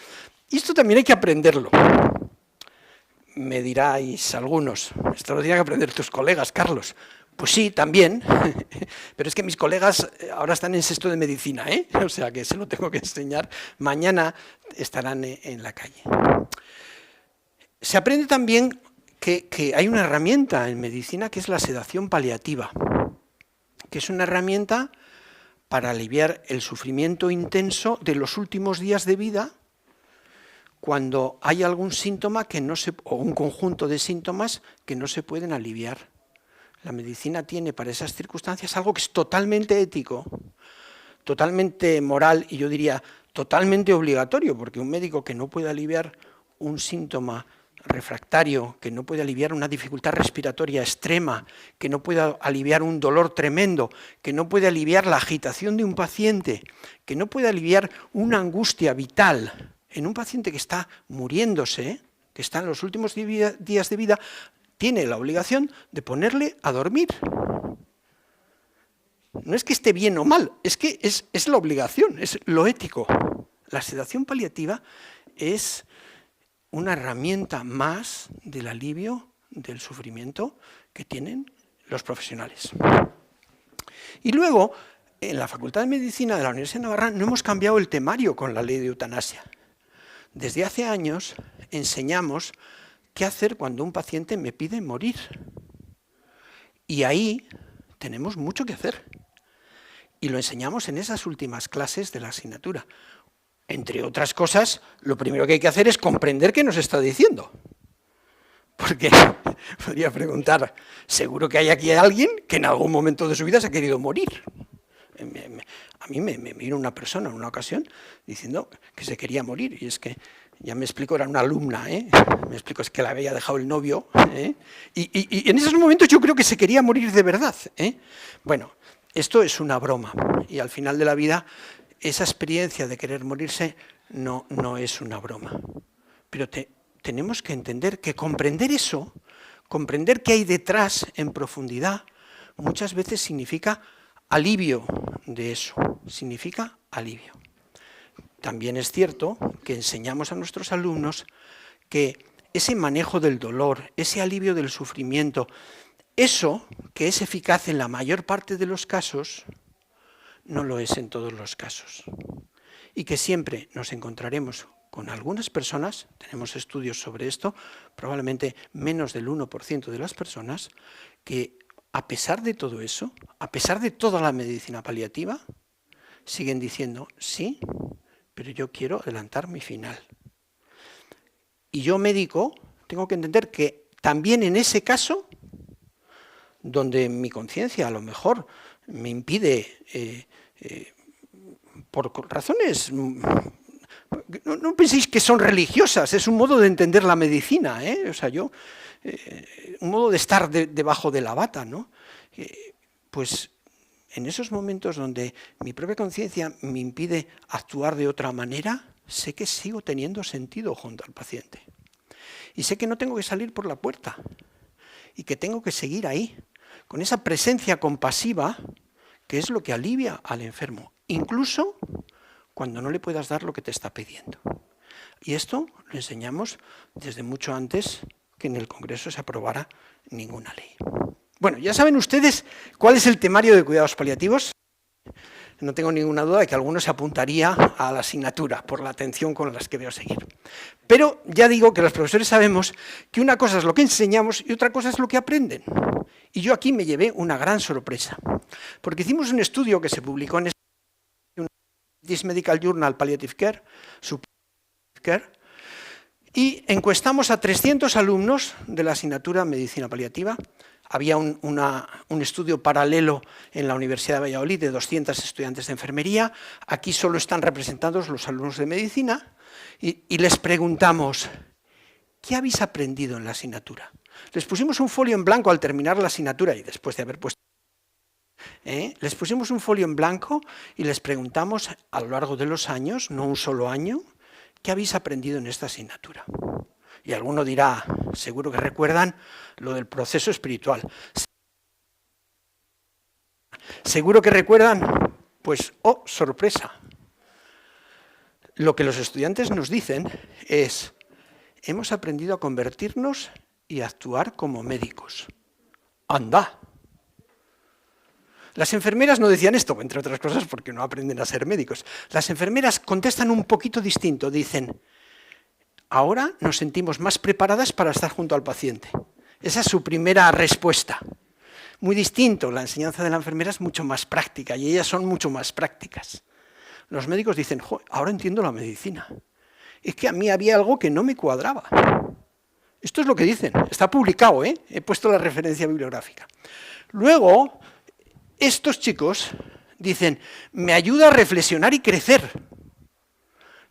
Y esto también hay que aprenderlo. Me diráis algunos, esto lo tienen que aprender tus colegas, Carlos. Pues sí, también, pero es que mis colegas ahora están en 6º de medicina, ¿eh? O sea que se lo tengo que enseñar, mañana estarán en la calle. Se aprende también que hay una herramienta en medicina que es la sedación paliativa, que es una herramienta para aliviar el sufrimiento intenso de los últimos días de vida cuando hay algún síntoma que no se, o un conjunto de síntomas que no se pueden aliviar. La medicina tiene para esas circunstancias algo que es totalmente ético, totalmente moral y yo diría totalmente obligatorio, porque un médico que no puede aliviar un síntoma refractario, que no puede aliviar una dificultad respiratoria extrema, que no puede aliviar un dolor tremendo, que no puede aliviar la agitación de un paciente, que no puede aliviar una angustia vital en un paciente que está muriéndose, que está en los últimos días de vida, tiene la obligación de ponerle a dormir. No es que esté bien o mal, es que es la obligación, es lo ético. La sedación paliativa es una herramienta más del alivio del sufrimiento que tienen los profesionales. Y luego, en la Facultad de Medicina de la Universidad de Navarra no hemos cambiado el temario con la ley de eutanasia. Desde hace años enseñamos qué hacer cuando un paciente me pide morir. Y ahí tenemos mucho que hacer. Y lo enseñamos en esas últimas clases de la asignatura. Entre otras cosas, lo primero que hay que hacer es comprender qué nos está diciendo. Porque podría preguntar, seguro que hay aquí alguien que en algún momento de su vida se ha querido morir. A mí me vino una persona en una ocasión diciendo que se quería morir. Y es que, ya me explico, era una alumna, me explico, es que la había dejado el novio. Y en esos momentos yo creo que se quería morir de verdad. Bueno, esto es una broma. Y al final de la vida, esa experiencia de querer morirse no es una broma. Pero tenemos que entender que comprender eso, comprender qué hay detrás en profundidad, muchas veces significa alivio de eso, significa alivio. También es cierto que enseñamos a nuestros alumnos que ese manejo del dolor, ese alivio del sufrimiento, eso que es eficaz en la mayor parte de los casos, no lo es en todos los casos. Y que siempre nos encontraremos con algunas personas, tenemos estudios sobre esto, probablemente menos del 1% de las personas, que a pesar de todo eso, a pesar de toda la medicina paliativa, siguen diciendo, sí, pero yo quiero adelantar mi final. Y yo, médico, tengo que entender que también en ese caso, donde mi conciencia a lo mejor me impide, por razones, no penséis que son religiosas, es un modo de entender la medicina, o sea, un modo de estar debajo de la bata, ¿no? Pues en esos momentos donde mi propia conciencia me impide actuar de otra manera, sé que sigo teniendo sentido junto al paciente. Y sé que no tengo que salir por la puerta y que tengo que seguir ahí, con esa presencia compasiva que es lo que alivia al enfermo, incluso cuando no le puedas dar lo que te está pidiendo. Y esto lo enseñamos desde mucho antes que en el Congreso se aprobara ninguna ley. Bueno, ya saben ustedes cuál es el temario de cuidados paliativos. No tengo ninguna duda de que alguno se apuntaría a la asignatura por la atención con las que veo seguir. Pero ya digo que los profesores sabemos que una cosa es lo que enseñamos y otra cosa es lo que aprenden. Y yo aquí me llevé una gran sorpresa, porque hicimos un estudio que se publicó en British Medical Journal Palliative Care, y encuestamos a 300 alumnos de la asignatura Medicina Paliativa. Había un estudio paralelo en la Universidad de Valladolid de 200 estudiantes de enfermería. Aquí solo están representados los alumnos de medicina y les preguntamos, ¿qué habéis aprendido en la asignatura? Les pusimos un folio en blanco al terminar la asignatura y después de haber puesto... Les pusimos un folio en blanco y les preguntamos a lo largo de los años, no un solo año, ¿qué habéis aprendido en esta asignatura? Y alguno dirá, seguro que recuerdan lo del proceso espiritual. Seguro que recuerdan, pues, oh, sorpresa. Lo que los estudiantes nos dicen es, hemos aprendido a convertirnos y a actuar como médicos. ¡Anda! Las enfermeras no decían esto, entre otras cosas porque no aprenden a ser médicos. Las enfermeras contestan un poquito distinto, dicen, ahora nos sentimos más preparadas para estar junto al paciente. Esa es su primera respuesta. Muy distinto, la enseñanza de la enfermera es mucho más práctica y ellas son mucho más prácticas. Los médicos dicen, ahora entiendo la medicina. Es que a mí había algo que no me cuadraba. Esto es lo que dicen, está publicado, he puesto la referencia bibliográfica. Luego, estos chicos dicen, me ayuda a reflexionar y crecer.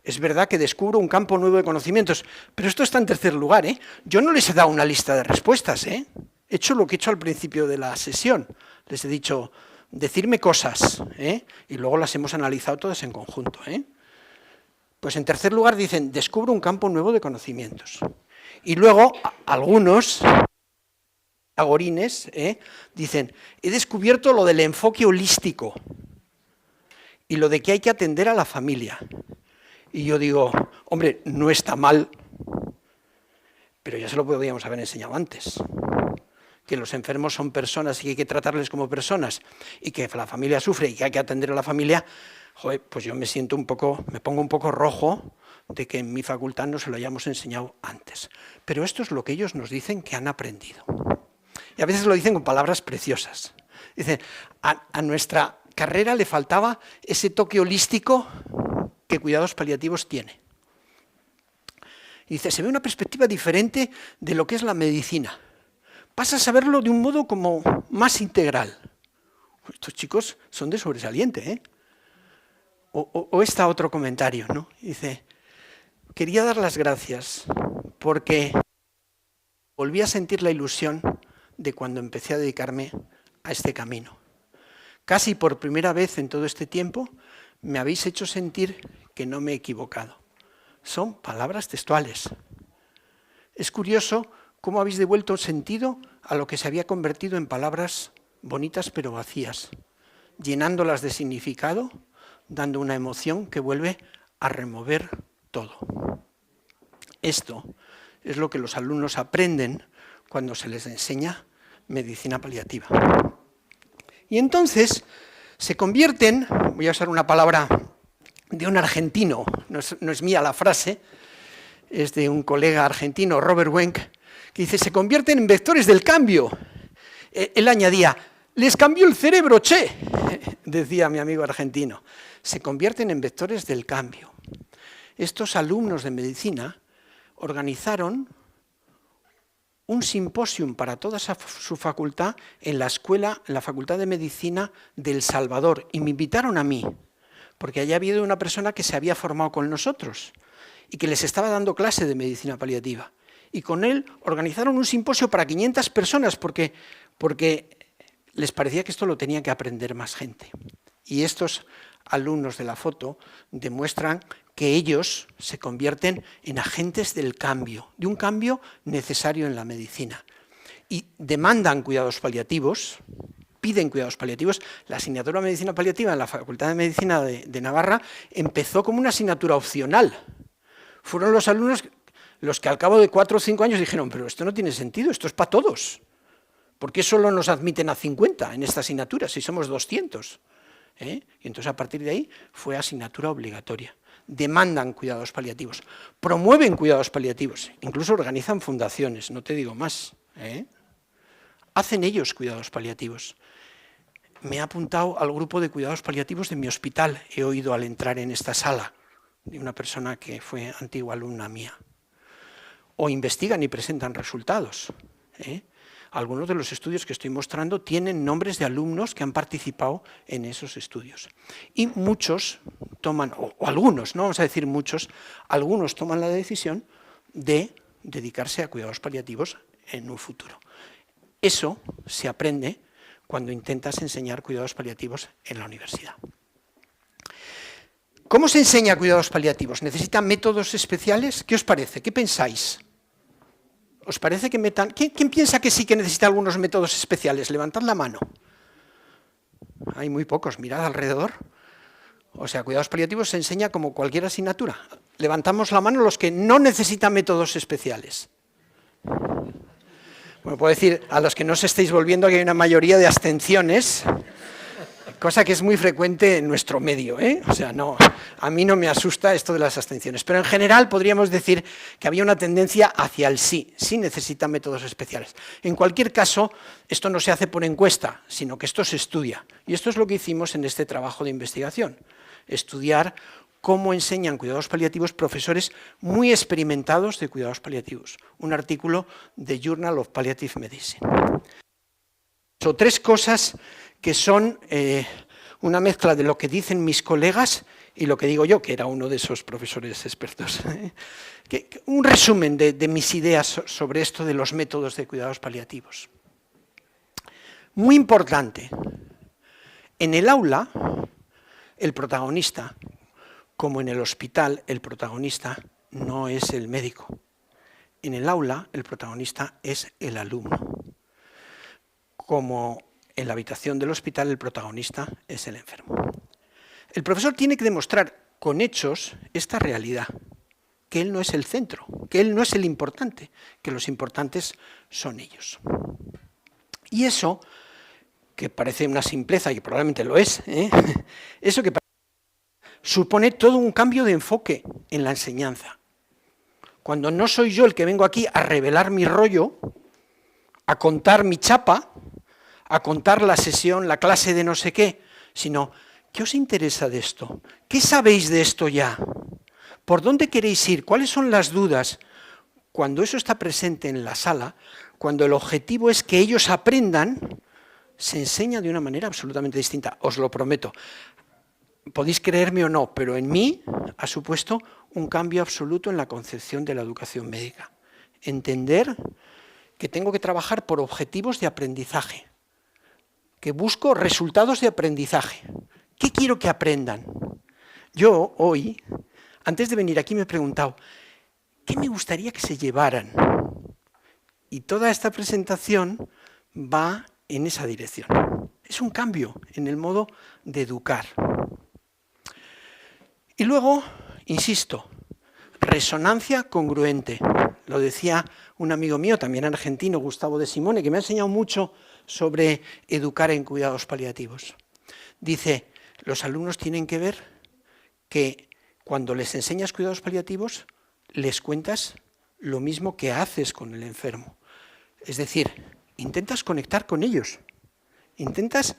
Es verdad que descubro un campo nuevo de conocimientos, pero esto está en tercer lugar, Yo no les he dado una lista de respuestas, He hecho lo que he hecho al principio de la sesión. Les he dicho, decirme cosas, y luego las hemos analizado todas en conjunto, Pues en tercer lugar dicen, descubro un campo nuevo de conocimientos. Y luego, algunos agorines, dicen, he descubierto lo del enfoque holístico y lo de que hay que atender a la familia. Y yo digo, hombre, no está mal, pero ya se lo podríamos haber enseñado antes. Que los enfermos son personas y que hay que tratarles como personas y que la familia sufre y que hay que atender a la familia, joder, pues yo me pongo un poco rojo de que en mi facultad no se lo hayamos enseñado antes. Pero esto es lo que ellos nos dicen que han aprendido. Y a veces lo dicen con palabras preciosas. Dicen, a nuestra carrera le faltaba ese toque holístico que cuidados paliativos tiene. Y dice, se ve una perspectiva diferente de lo que es la medicina. Pasas a verlo de un modo como más integral. Estos chicos son de sobresaliente, O está otro comentario, ¿no? Dice, quería dar las gracias porque volví a sentir la ilusión de cuando empecé a dedicarme a este camino. Casi por primera vez en todo este tiempo me habéis hecho sentir que no me he equivocado. Son palabras textuales. Es curioso cómo habéis devuelto sentido a lo que se había convertido en palabras bonitas pero vacías, llenándolas de significado, dando una emoción que vuelve a remover todo. Esto es lo que los alumnos aprenden cuando se les enseña medicina paliativa. Y entonces se convierten, voy a usar una palabra de un argentino, no es mía la frase, es de un colega argentino, Robert Wenck, que dice, se convierten en vectores del cambio. Él añadía, les cambió el cerebro, che, decía mi amigo argentino. Se convierten en vectores del cambio. Estos alumnos de medicina organizaron un simposium para toda su facultad en la Facultad de Medicina de El Salvador, y me invitaron a mí, porque allá había una persona que se había formado con nosotros y que les estaba dando clase de medicina paliativa. Y con él organizaron un simposio para 500 personas porque les parecía que esto lo tenía que aprender más gente. Y estos alumnos de la foto demuestran que ellos se convierten en agentes del cambio, de un cambio necesario en la medicina. Y demandan cuidados paliativos, piden cuidados paliativos. La asignatura de Medicina Paliativa en la Facultad de Medicina de Navarra empezó como una asignatura opcional. Fueron los alumnos los que al cabo de 4 o 5 años dijeron, pero esto no tiene sentido, esto es para todos. ¿Por qué solo nos admiten a 50 en esta asignatura si somos 200? Y entonces a partir de ahí fue asignatura obligatoria. Demandan cuidados paliativos, promueven cuidados paliativos, incluso organizan fundaciones, no te digo más. Hacen ellos cuidados paliativos. Me he apuntado al grupo de cuidados paliativos de mi hospital, he oído al entrar en esta sala, de una persona que fue antigua alumna mía. O investigan y presentan resultados. Algunos de los estudios que estoy mostrando tienen nombres de alumnos que han participado en esos estudios. Y muchos toman, o algunos, no vamos a decir muchos, algunos toman la decisión de dedicarse a cuidados paliativos en un futuro. Eso se aprende cuando intentas enseñar cuidados paliativos en la universidad. ¿Cómo se enseña cuidados paliativos? ¿Necesitan métodos especiales? ¿Qué os parece? ¿Qué pensáis? ¿Os parece que metan? ¿Quién piensa que sí que necesita algunos métodos especiales? Levantad la mano. Hay muy pocos, mirad alrededor. O sea, cuidados paliativos se enseña como cualquier asignatura. Levantamos la mano los que no necesitan métodos especiales. Bueno, puedo decir, a los que no os estéis volviendo, que hay una mayoría de abstenciones, cosa que es muy frecuente en nuestro medio, O sea, no, a mí no me asusta esto de las abstenciones, pero en general podríamos decir que había una tendencia hacia el sí necesitan métodos especiales. En cualquier caso, esto no se hace por encuesta, sino que esto se estudia, y esto es lo que hicimos en este trabajo de investigación, estudiar cómo enseñan cuidados paliativos profesores muy experimentados de cuidados paliativos, un artículo de Journal of Palliative Medicine. Son 3 cosas que son una mezcla de lo que dicen mis colegas y lo que digo yo, que era uno de esos profesores expertos. Un resumen de mis ideas sobre esto de los métodos de cuidados paliativos. Muy importante, en el aula, el protagonista, como en el hospital, el protagonista no es el médico. En el aula, el protagonista es el alumno. Como en la habitación del hospital, el protagonista es el enfermo. El profesor tiene que demostrar con hechos esta realidad, que él no es el centro, que él no es el importante, que los importantes son ellos. Y eso, que parece una simpleza, y probablemente lo es, eso que supone todo un cambio de enfoque en la enseñanza. Cuando no soy yo el que vengo aquí a revelar mi rollo, a contar mi chapa, a contar la sesión, la clase de no sé qué, sino, ¿qué os interesa de esto? ¿Qué sabéis de esto ya? ¿Por dónde queréis ir? ¿Cuáles son las dudas? Cuando eso está presente en la sala, cuando el objetivo es que ellos aprendan, se enseña de una manera absolutamente distinta, os lo prometo. Podéis creerme o no, pero en mí ha supuesto un cambio absoluto en la concepción de la educación médica. Entender que tengo que trabajar por objetivos de aprendizaje, que busco resultados de aprendizaje. ¿Qué quiero que aprendan? Yo hoy, antes de venir aquí me he preguntado, ¿qué me gustaría que se llevaran? Y toda esta presentación va en esa dirección. Es un cambio en el modo de educar. Y luego, insisto, resonancia congruente. Lo decía un amigo mío, también argentino, Gustavo de Simone, que me ha enseñado mucho sobre educar en cuidados paliativos. Dice, los alumnos tienen que ver que cuando les enseñas cuidados paliativos, les cuentas lo mismo que haces con el enfermo. Es decir, intentas conectar con ellos, intentas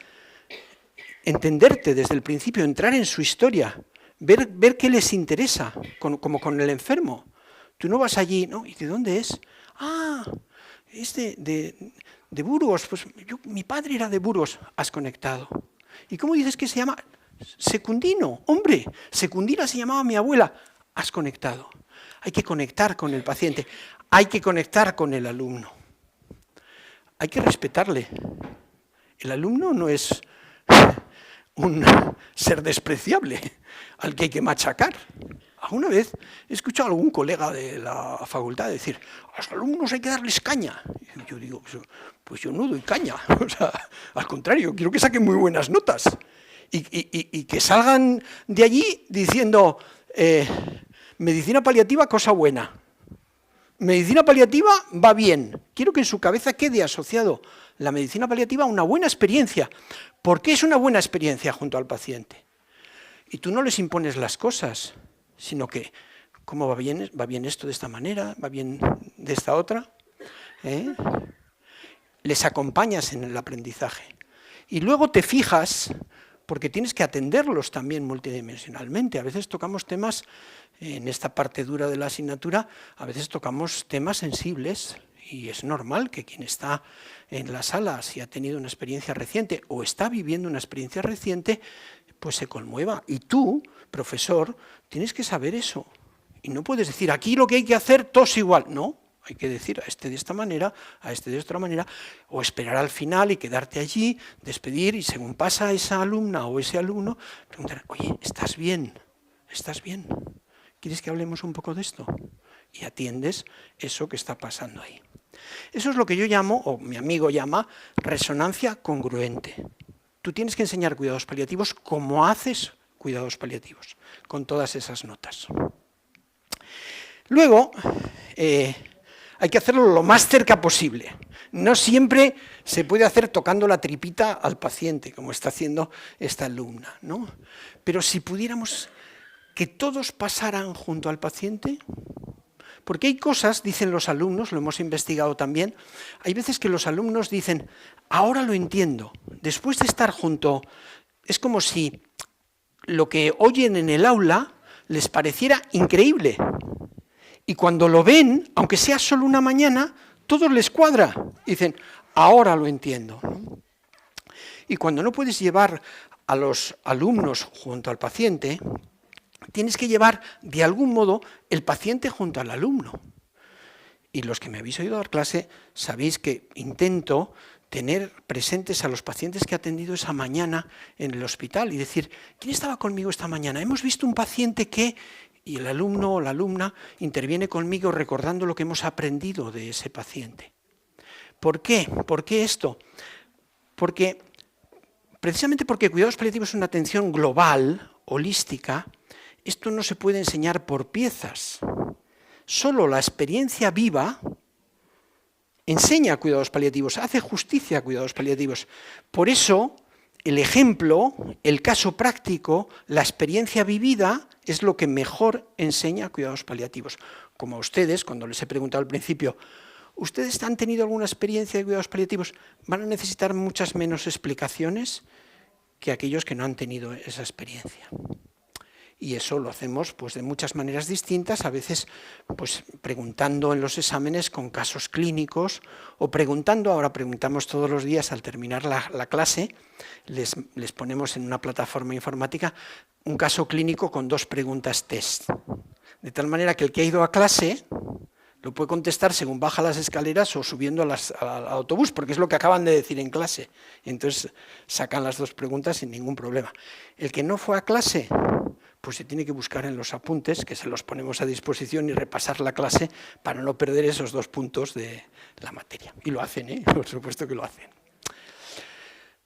entenderte desde el principio, entrar en su historia, ver qué les interesa, como con el enfermo. Tú no vas allí, ¿no? ¿Y de dónde es? Ah, es de Burgos. Pues mi padre era de Burgos. Has conectado. ¿Y cómo dices que se llama? Secundino. Hombre, Secundina se llamaba mi abuela. Has conectado. Hay que conectar con el paciente. Hay que conectar con el alumno. Hay que respetarle. El alumno no es un ser despreciable al que hay que machacar. Alguna vez he escuchado a algún colega de la facultad decir, a los alumnos hay que darles caña. Y yo digo, pues yo no doy caña. O sea, al contrario, quiero que saquen muy buenas notas. Y que salgan de allí diciendo, medicina paliativa, cosa buena. Medicina paliativa va bien. Quiero que en su cabeza quede asociado la medicina paliativa a una buena experiencia. ¿Por qué es una buena experiencia junto al paciente? Y tú no les impones las cosas, sino que, ¿cómo va bien? ¿Va bien esto de esta manera? ¿Va bien de esta otra? Les acompañas en el aprendizaje. Y luego te fijas, porque tienes que atenderlos también multidimensionalmente. A veces tocamos temas, en esta parte dura de la asignatura, a veces tocamos temas sensibles, y es normal que quien está en la sala, si ha tenido una experiencia reciente o está viviendo una experiencia reciente, pues se conmueva. Y tú, profesor, tienes que saber eso. Y no puedes decir, aquí lo que hay que hacer, todos igual. No, hay que decir a este de esta manera, a este de otra manera, o esperar al final y quedarte allí, despedir, y según pasa esa alumna o ese alumno, preguntar, oye, ¿estás bien? ¿Estás bien? ¿Quieres que hablemos un poco de esto? Y atiendes eso que está pasando ahí. Eso es lo que yo llamo, o mi amigo llama, resonancia congruente. Tú tienes que enseñar cuidados paliativos como haces cuidados paliativos, con todas esas notas. Luego, hay que hacerlo lo más cerca posible. No siempre se puede hacer tocando la tripita al paciente, como está haciendo esta alumna, ¿no? Pero si pudiéramos que todos pasaran junto al paciente, porque hay cosas, dicen los alumnos, lo hemos investigado también, hay veces que los alumnos dicen, ahora lo entiendo, después de estar junto, es como si lo que oyen en el aula les pareciera increíble. Y cuando lo ven, aunque sea solo una mañana, todo les cuadra. Dicen, ahora lo entiendo. Y cuando no puedes llevar a los alumnos junto al paciente, tienes que llevar de algún modo el paciente junto al alumno. Y los que me habéis oído dar clase, sabéis que intento tener presentes a los pacientes que he atendido esa mañana en el hospital y decir, ¿quién estaba conmigo esta mañana? Hemos visto un paciente que... Y el alumno o la alumna interviene conmigo recordando lo que hemos aprendido de ese paciente. ¿Por qué? ¿Por qué esto? Precisamente porque cuidados paliativos es una atención global, holística, esto no se puede enseñar por piezas. Solo la experiencia viva enseña cuidados paliativos, hace justicia a cuidados paliativos. Por eso, el ejemplo, el caso práctico, la experiencia vivida es lo que mejor enseña cuidados paliativos. Como a ustedes, cuando les he preguntado al principio, ¿ustedes han tenido alguna experiencia de cuidados paliativos? Van a necesitar muchas menos explicaciones que aquellos que no han tenido esa experiencia. Y eso lo hacemos pues, de muchas maneras distintas, a veces pues, preguntando en los exámenes con casos clínicos o preguntando, ahora preguntamos todos los días al terminar la clase, les ponemos en una plataforma informática un caso clínico con 2 preguntas test. De tal manera que el que ha ido a clase lo puede contestar según baja las escaleras o subiendo al autobús, porque es lo que acaban de decir en clase. Entonces sacan las 2 preguntas sin ningún problema. El que no fue a clase, pues se tiene que buscar en los apuntes, que se los ponemos a disposición, y repasar la clase para no perder esos 2 puntos de la materia. Y lo hacen, ¿eh? Por supuesto que lo hacen.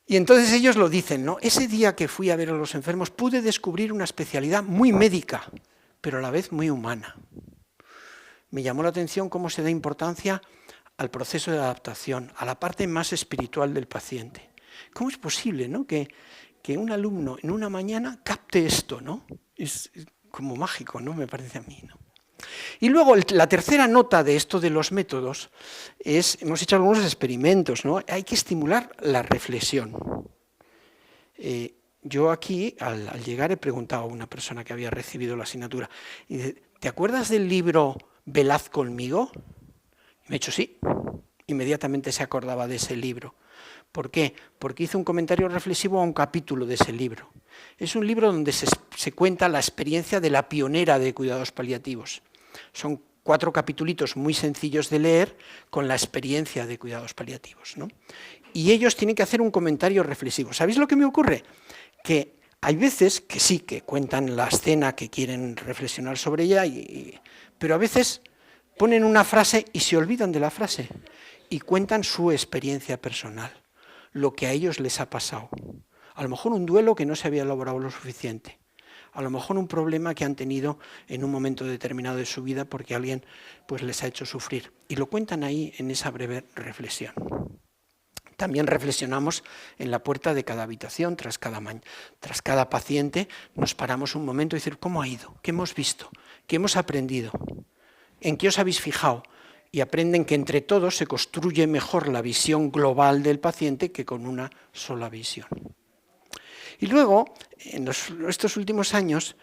Y entonces ellos lo dicen, ¿no? Ese día que fui a ver a los enfermos pude descubrir una especialidad muy médica, pero a la vez muy humana. Me llamó la atención cómo se da importancia al proceso de adaptación, a la parte más espiritual del paciente. ¿Cómo es posible, ¿no? que un alumno en una mañana capte esto, ¿no? Es como mágico, ¿no? Me parece a mí, ¿no? Y luego la tercera nota de esto de los métodos es, hemos hecho algunos experimentos, ¿no? Hay que estimular la reflexión. Yo aquí, al llegar, he preguntado a una persona que había recibido la asignatura, y dice, ¿te acuerdas del libro Velaz conmigo? Y me ha dicho sí, inmediatamente se acordaba de ese libro. ¿Por qué? Porque hizo un comentario reflexivo a un capítulo de ese libro. Es un libro donde se cuenta la experiencia de la pionera de cuidados paliativos. Son 4 capitulitos muy sencillos de leer con la experiencia de cuidados paliativos, ¿no? Y ellos tienen que hacer un comentario reflexivo. ¿Sabéis lo que me ocurre? Que hay veces que sí, que cuentan la escena, que quieren reflexionar sobre ella, pero a veces ponen una frase y se olvidan de la frase y cuentan su experiencia personal, lo que a ellos les ha pasado. A lo mejor un duelo que no se había elaborado lo suficiente, a lo mejor un problema que han tenido en un momento determinado de su vida porque alguien pues, les ha hecho sufrir. Y lo cuentan ahí en esa breve reflexión. También reflexionamos en la puerta de cada habitación, tras cada paciente, nos paramos un momento y decir, ¿cómo ha ido? ¿Qué hemos visto? ¿Qué hemos aprendido? ¿En qué os habéis fijado? Y aprenden que entre todos se construye mejor la visión global del paciente que con una sola visión. Y luego, en estos últimos años,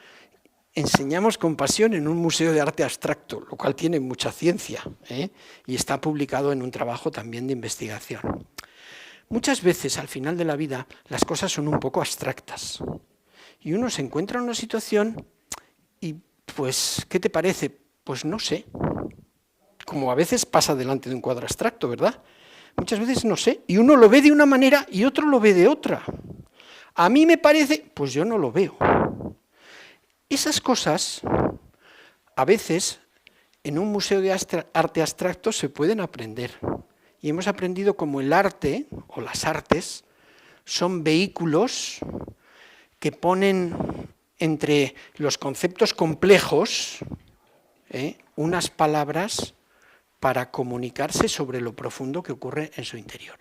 enseñamos con pasión en un museo de arte abstracto, lo cual tiene mucha ciencia, ¿eh? Y está publicado en un trabajo también de investigación. Muchas veces, al final de la vida, las cosas son un poco abstractas. Y uno se encuentra en una situación y, pues, ¿qué te parece? Pues no sé. Como a veces pasa delante de un cuadro abstracto, ¿verdad? Muchas veces no sé, y uno lo ve de una manera y otro lo ve de otra. A mí me parece, pues yo no lo veo. Esas cosas, a veces, en un museo de arte abstracto se pueden aprender. Y hemos aprendido como el arte, o las artes, son vehículos que ponen entre los conceptos complejos unas palabras para comunicarse sobre lo profundo que ocurre en su interior.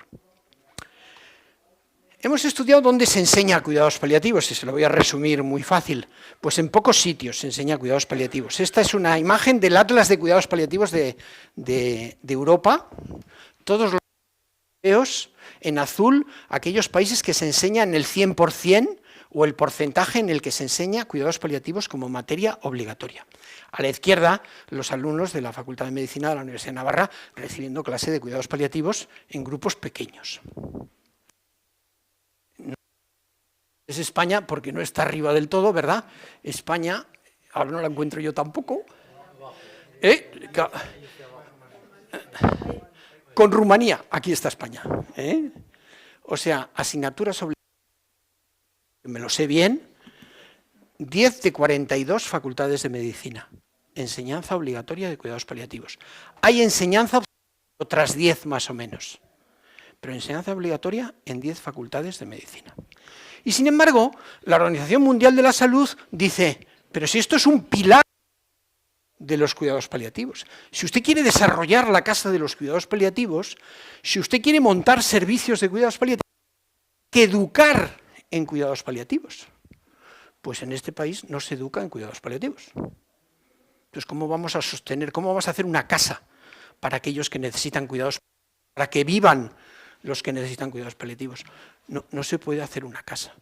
Hemos estudiado dónde se enseña cuidados paliativos, y se lo voy a resumir muy fácil. Pues en pocos sitios se enseña cuidados paliativos. Esta es una imagen del Atlas de Cuidados Paliativos de Europa. Todos los europeos, en azul, aquellos países que se enseñan el 100% o el porcentaje en el que se enseña cuidados paliativos como materia obligatoria. A la izquierda, los alumnos de la Facultad de Medicina de la Universidad de Navarra recibiendo clase de cuidados paliativos en grupos pequeños. Es España porque no está arriba del todo, ¿verdad? España, ahora no la encuentro yo tampoco. Con Rumanía, aquí está España. O sea, asignaturas obligatorias, me lo sé bien, 10 de 42 facultades de medicina. Enseñanza obligatoria de cuidados paliativos. Hay enseñanza otras 10 más o menos, pero enseñanza obligatoria en 10 facultades de medicina. Y sin embargo, la Organización Mundial de la Salud dice, pero si esto es un pilar de los cuidados paliativos, si usted quiere desarrollar la casa de los cuidados paliativos, si usted quiere montar servicios de cuidados paliativos, hay que educar en cuidados paliativos. Pues en este país no se educa en cuidados paliativos. Entonces, ¿cómo vamos a sostener, cómo vamos a hacer una casa para aquellos que necesitan cuidados, para que vivan los que necesitan cuidados paliativos? No se puede hacer una casa.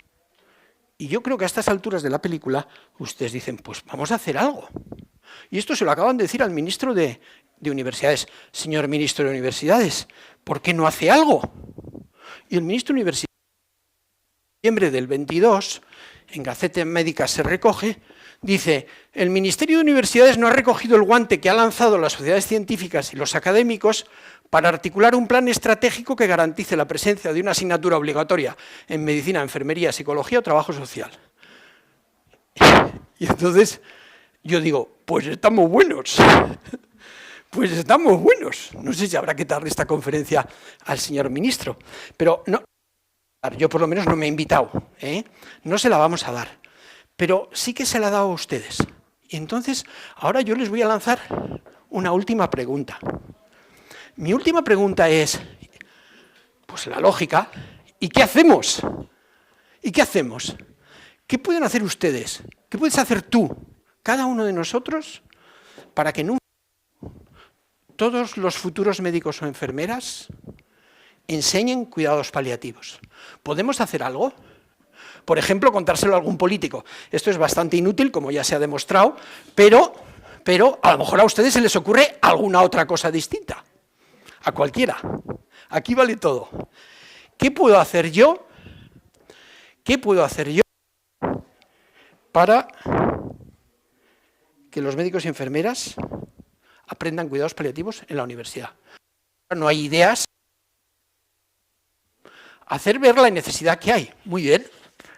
Y yo creo que a estas alturas de la película, ustedes dicen, pues vamos a hacer algo. Y esto se lo acaban de decir al ministro de Universidades. Señor ministro de Universidades, ¿por qué no hace algo? Y el ministro de Universidades, en noviembre del 22, en Gaceta Médica se recoge, dice, el Ministerio de Universidades no ha recogido el guante que ha lanzado las sociedades científicas y los académicos para articular un plan estratégico que garantice la presencia de una asignatura obligatoria en medicina, enfermería, psicología o trabajo social. Y entonces yo digo, pues estamos buenos. Pues estamos buenos. No sé si habrá que darle esta conferencia al señor ministro, pero no, yo por lo menos no me he invitado, ¿eh? No se la vamos a dar, pero sí que se la he dado a ustedes. Y entonces, ahora yo les voy a lanzar una última pregunta. Mi última pregunta es, pues la lógica, ¿y qué hacemos? ¿Y qué hacemos? ¿Qué pueden hacer ustedes? ¿Qué puedes hacer tú, cada uno de nosotros, para que nunca todos los futuros médicos o enfermeras enseñen cuidados paliativos? ¿Podemos hacer algo? Por ejemplo, contárselo a algún político. Esto es bastante inútil, como ya se ha demostrado, pero a lo mejor a ustedes se les ocurre alguna otra cosa distinta. A cualquiera. Aquí vale todo. ¿Qué puedo hacer yo? ¿Qué puedo hacer yo para que los médicos y enfermeras aprendan cuidados paliativos en la universidad? No hay ideas. Hacer ver la necesidad que hay. Muy bien.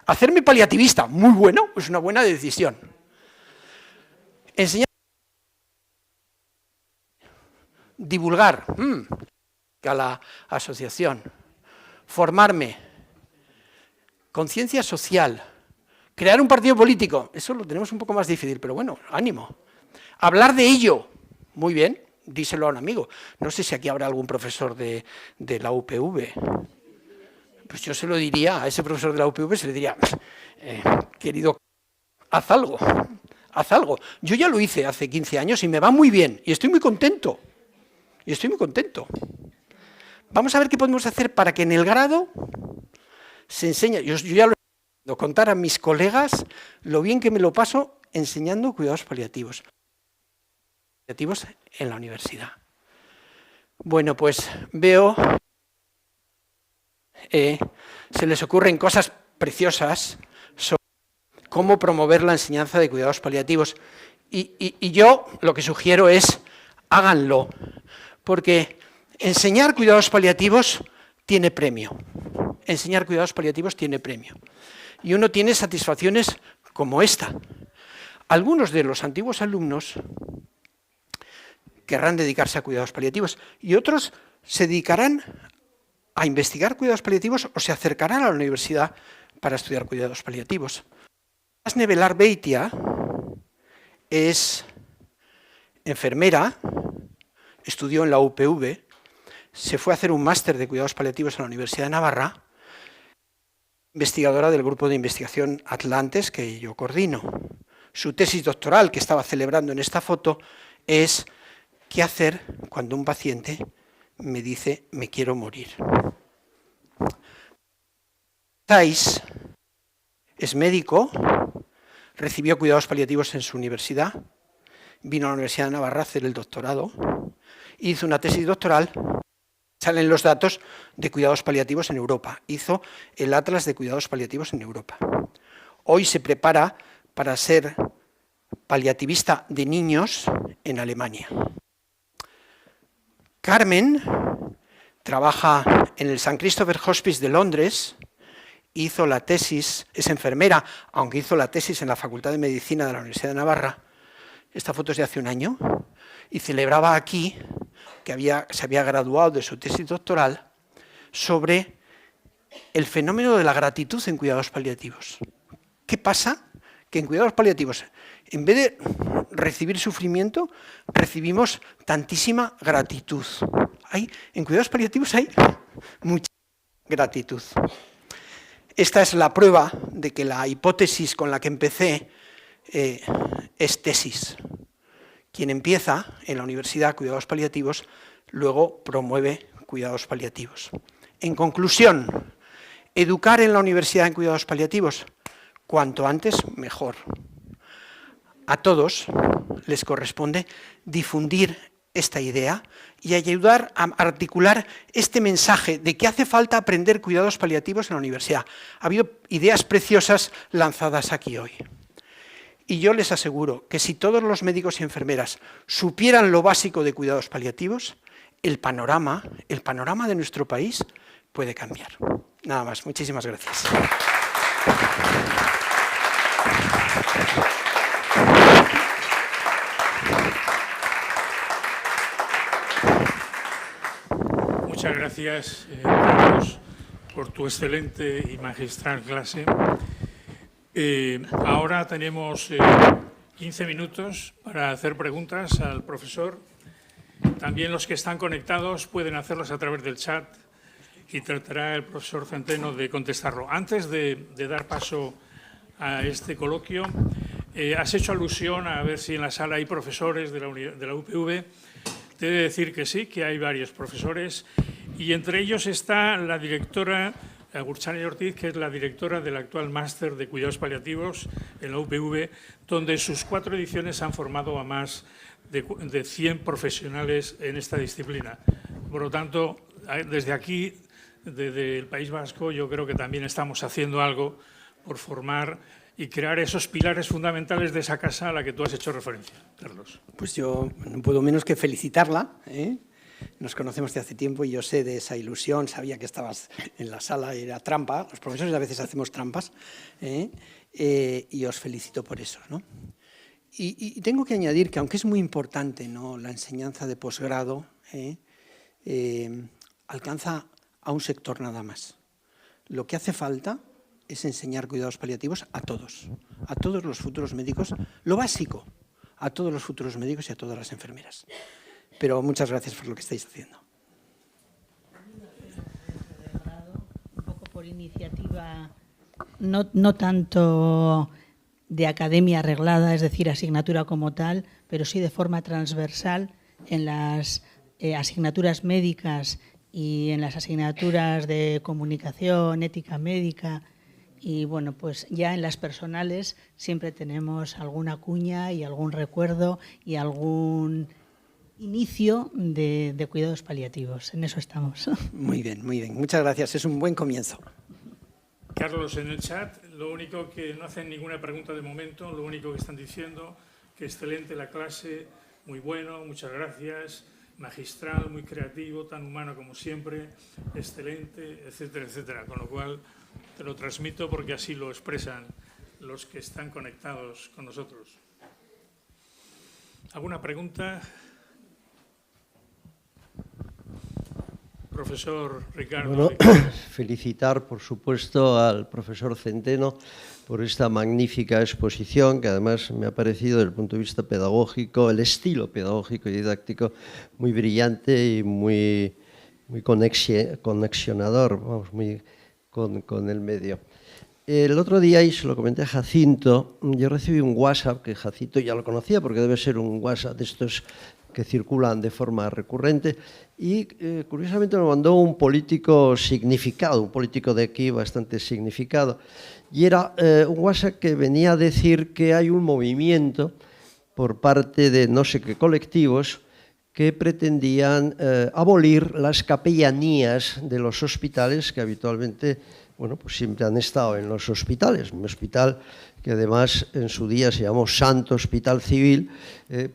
Hacerme paliativista. Muy bueno. Es una buena decisión. Enseñar. Divulgar. A la asociación. Formarme. Conciencia social. Crear un partido político. Eso lo tenemos un poco más difícil, pero bueno, ánimo. Hablar de ello. Muy bien. Díselo a un amigo. No sé si aquí habrá algún profesor de la UPV. Pues yo se lo diría, a ese profesor de la UPV se le diría, querido, haz algo, haz algo. Yo ya lo hice hace 15 años y me va muy bien, y estoy muy contento, Vamos a ver qué podemos hacer para que en el grado se enseñe, yo ya lo he contar a mis colegas lo bien que me lo paso enseñando cuidados paliativos en la universidad. Bueno, pues veo... se les ocurren cosas preciosas sobre cómo promover la enseñanza de cuidados paliativos. Y yo lo que sugiero es, háganlo, porque enseñar cuidados paliativos tiene premio. Enseñar cuidados paliativos tiene premio. Y uno tiene satisfacciones como esta. Algunos de los antiguos alumnos querrán dedicarse a cuidados paliativos y otros se dedicarán a investigar cuidados paliativos o se acercarán a la universidad para estudiar cuidados paliativos. Asne Belar-Beitia es enfermera, estudió en la UPV, se fue a hacer un máster de cuidados paliativos en la Universidad de Navarra, investigadora del grupo de investigación Atlantes que yo coordino. Su tesis doctoral, que estaba celebrando en esta foto, es ¿qué hacer cuando un paciente me dice me quiero morir? Thais es médico, recibió cuidados paliativos en su universidad, vino a la Universidad de Navarra a hacer el doctorado, hizo una tesis doctoral, salen los datos de cuidados paliativos en Europa, hizo el Atlas de cuidados paliativos en Europa. Hoy se prepara para ser paliativista de niños en Alemania. Carmen trabaja en el St. Christopher Hospice de Londres, hizo la tesis, es enfermera, aunque hizo la tesis en la Facultad de Medicina de la Universidad de Navarra, esta foto es de hace un año, y celebraba aquí que se había graduado de su tesis doctoral sobre el fenómeno de la gratitud en cuidados paliativos. ¿Qué pasa? Que en cuidados paliativos, en vez de recibir sufrimiento, recibimos tantísima gratitud. En cuidados paliativos hay mucha gratitud. Esta es la prueba de que la hipótesis con la que empecé es tesis. Quien empieza en la universidad cuidados paliativos, luego promueve cuidados paliativos. En conclusión, educar en la universidad en cuidados paliativos, cuanto antes mejor. A todos les corresponde difundir esta idea y ayudar a articular este mensaje de que hace falta aprender cuidados paliativos en la universidad. Ha habido ideas preciosas lanzadas aquí hoy. Y yo les aseguro que si todos los médicos y enfermeras supieran lo básico de cuidados paliativos, el panorama de nuestro país puede cambiar. Nada más, muchísimas gracias. Muchas gracias, Carlos, por tu excelente y magistral clase. Ahora tenemos 15 minutos para hacer preguntas al profesor. También los que están conectados pueden hacerlos a través del chat y tratará el profesor Centeno de contestarlo. Antes de dar paso a este coloquio, has hecho alusión a ver si en la sala hay profesores de la UPV. Te he de decir que sí, que hay varios profesores, y entre ellos está la directora Gurchani Ortiz, que es la directora del actual máster de cuidados paliativos en la UPV, donde sus 4 ediciones han formado a más de 100 profesionales en esta disciplina. Por lo tanto, desde aquí, desde el País Vasco, yo creo que también estamos haciendo algo por formar y crear esos pilares fundamentales de esa casa a la que tú has hecho referencia, Carlos. Pues yo no puedo menos que felicitarla, ¿eh? Nos conocemos de hace tiempo y yo sé de esa ilusión, sabía que estabas en la sala, era trampa, los profesores a veces hacemos trampas, y os felicito por eso, ¿no? Y tengo que añadir que, aunque es muy importante, ¿no?, la enseñanza de posgrado, alcanza a un sector nada más. Lo que hace falta es enseñar cuidados paliativos a todos los futuros médicos, lo básico, a todos los futuros médicos y a todas las enfermeras. Pero muchas gracias por lo que estáis haciendo. Un poco por iniciativa, no tanto de academia arreglada, es decir, asignatura como tal, pero sí de forma transversal en las asignaturas médicas y en las asignaturas de comunicación, ética médica, y bueno, pues ya en las personales siempre tenemos alguna cuña y algún recuerdo y algún inicio de cuidados paliativos. En eso estamos. Muy bien, muchas gracias, es un buen comienzo. Carlos, en el chat, lo único que no hacen ninguna pregunta de momento, lo único que están diciendo que excelente la clase, muy bueno, muchas gracias, magistral, muy creativo, tan humano como siempre, excelente, etcétera, etcétera. Con lo cual te lo transmito porque así lo expresan los que están conectados con nosotros. ¿Alguna pregunta? Profesor Ricardo. Bueno, felicitar, por supuesto, al profesor Centeno por esta magnífica exposición, que además me ha parecido, desde el punto de vista pedagógico, el estilo pedagógico y didáctico, muy brillante y muy conexionador, vamos, muy con el medio. El otro día, y se lo comenté a Jacinto, yo recibí un WhatsApp, que Jacinto ya lo conocía, porque debe ser un WhatsApp de estos que circulan de forma recurrente, y curiosamente me mandó un político significado, un político de aquí bastante significado, y era un WhatsApp que venía a decir que hay un movimiento por parte de no sé qué colectivos que pretendían abolir las capellanías de los hospitales que habitualmente, bueno, pues siempre han estado en los hospitales. Un hospital que además en su día se llamó Santo Hospital Civil,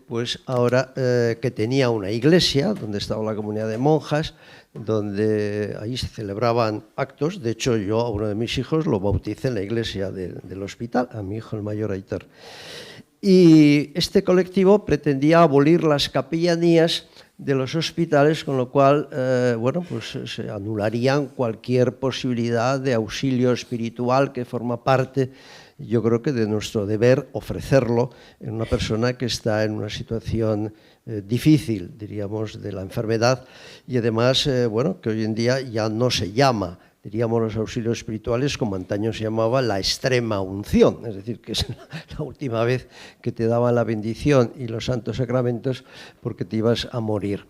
pues ahora que tenía una iglesia donde estaba la comunidad de monjas, donde ahí se celebraban actos. De hecho, yo a uno de mis hijos lo bauticé en la iglesia del hospital, a mi hijo el mayor Aitor. Y este colectivo pretendía abolir las capellanías de los hospitales, con lo cual, bueno, pues se anularían cualquier posibilidad de auxilio espiritual que forma parte, yo creo que de nuestro deber ofrecerlo en una persona que está en una situación difícil, diríamos, de la enfermedad, y además, bueno, que hoy en día ya no se llama, diríamos, los auxilios espirituales como antaño se llamaba la extrema unción, es decir, que es la última vez que te daban la bendición y los santos sacramentos porque te ibas a morir.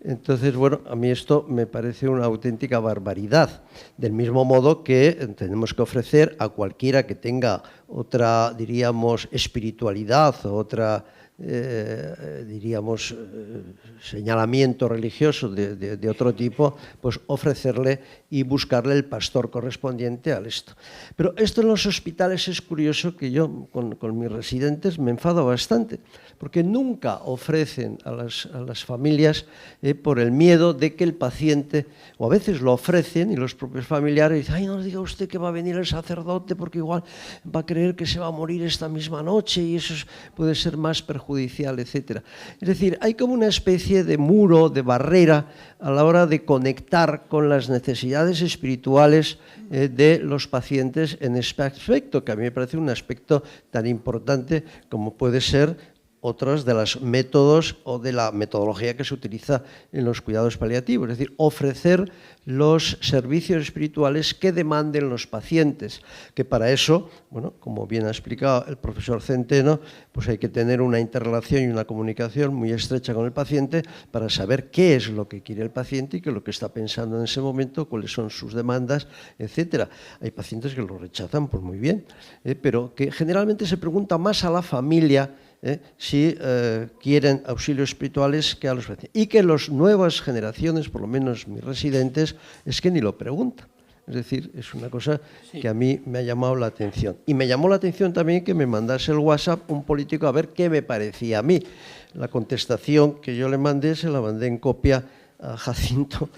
Entonces, bueno, a mí esto me parece una auténtica barbaridad, del mismo modo que tenemos que ofrecer a cualquiera que tenga otra, diríamos, espiritualidad o otra, diríamos, señalamiento religioso de otro tipo, pues ofrecerle y buscarle el pastor correspondiente al esto. Pero esto en los hospitales es curioso, que yo con mis residentes me enfado bastante, porque nunca ofrecen a las familias por el miedo de que el paciente, o a veces lo ofrecen y los propios familiares dicen: ay, no nos diga usted que va a venir el sacerdote porque igual va a creer que se va a morir esta misma noche y eso puede ser más perjudicial judicial, etc. Es decir, hay como una especie de muro, de barrera a la hora de conectar con las necesidades espirituales de los pacientes en este aspecto, que a mí me parece un aspecto tan importante como puede ser otros de los métodos o de la metodología que se utiliza en los cuidados paliativos, es decir, ofrecer los servicios espirituales que demanden los pacientes, que para eso, bueno, como bien ha explicado el profesor Centeno, pues hay que tener una interrelación y una comunicación muy estrecha con el paciente para saber qué es lo que quiere el paciente y qué es lo que está pensando en ese momento, cuáles son sus demandas, etcétera. Hay pacientes que lo rechazan, pues muy bien, pero que generalmente se pregunta más a la familia si quieren auxilios espirituales que a los pacientes. Y que las nuevas generaciones, por lo menos mis residentes, es que ni lo preguntan. Es decir, es una cosa que a mí me ha llamado la atención. Y me llamó la atención también que me mandase el WhatsApp un político a ver qué me parecía a mí. La contestación que yo le mandé, se la mandé en copia a Jacinto,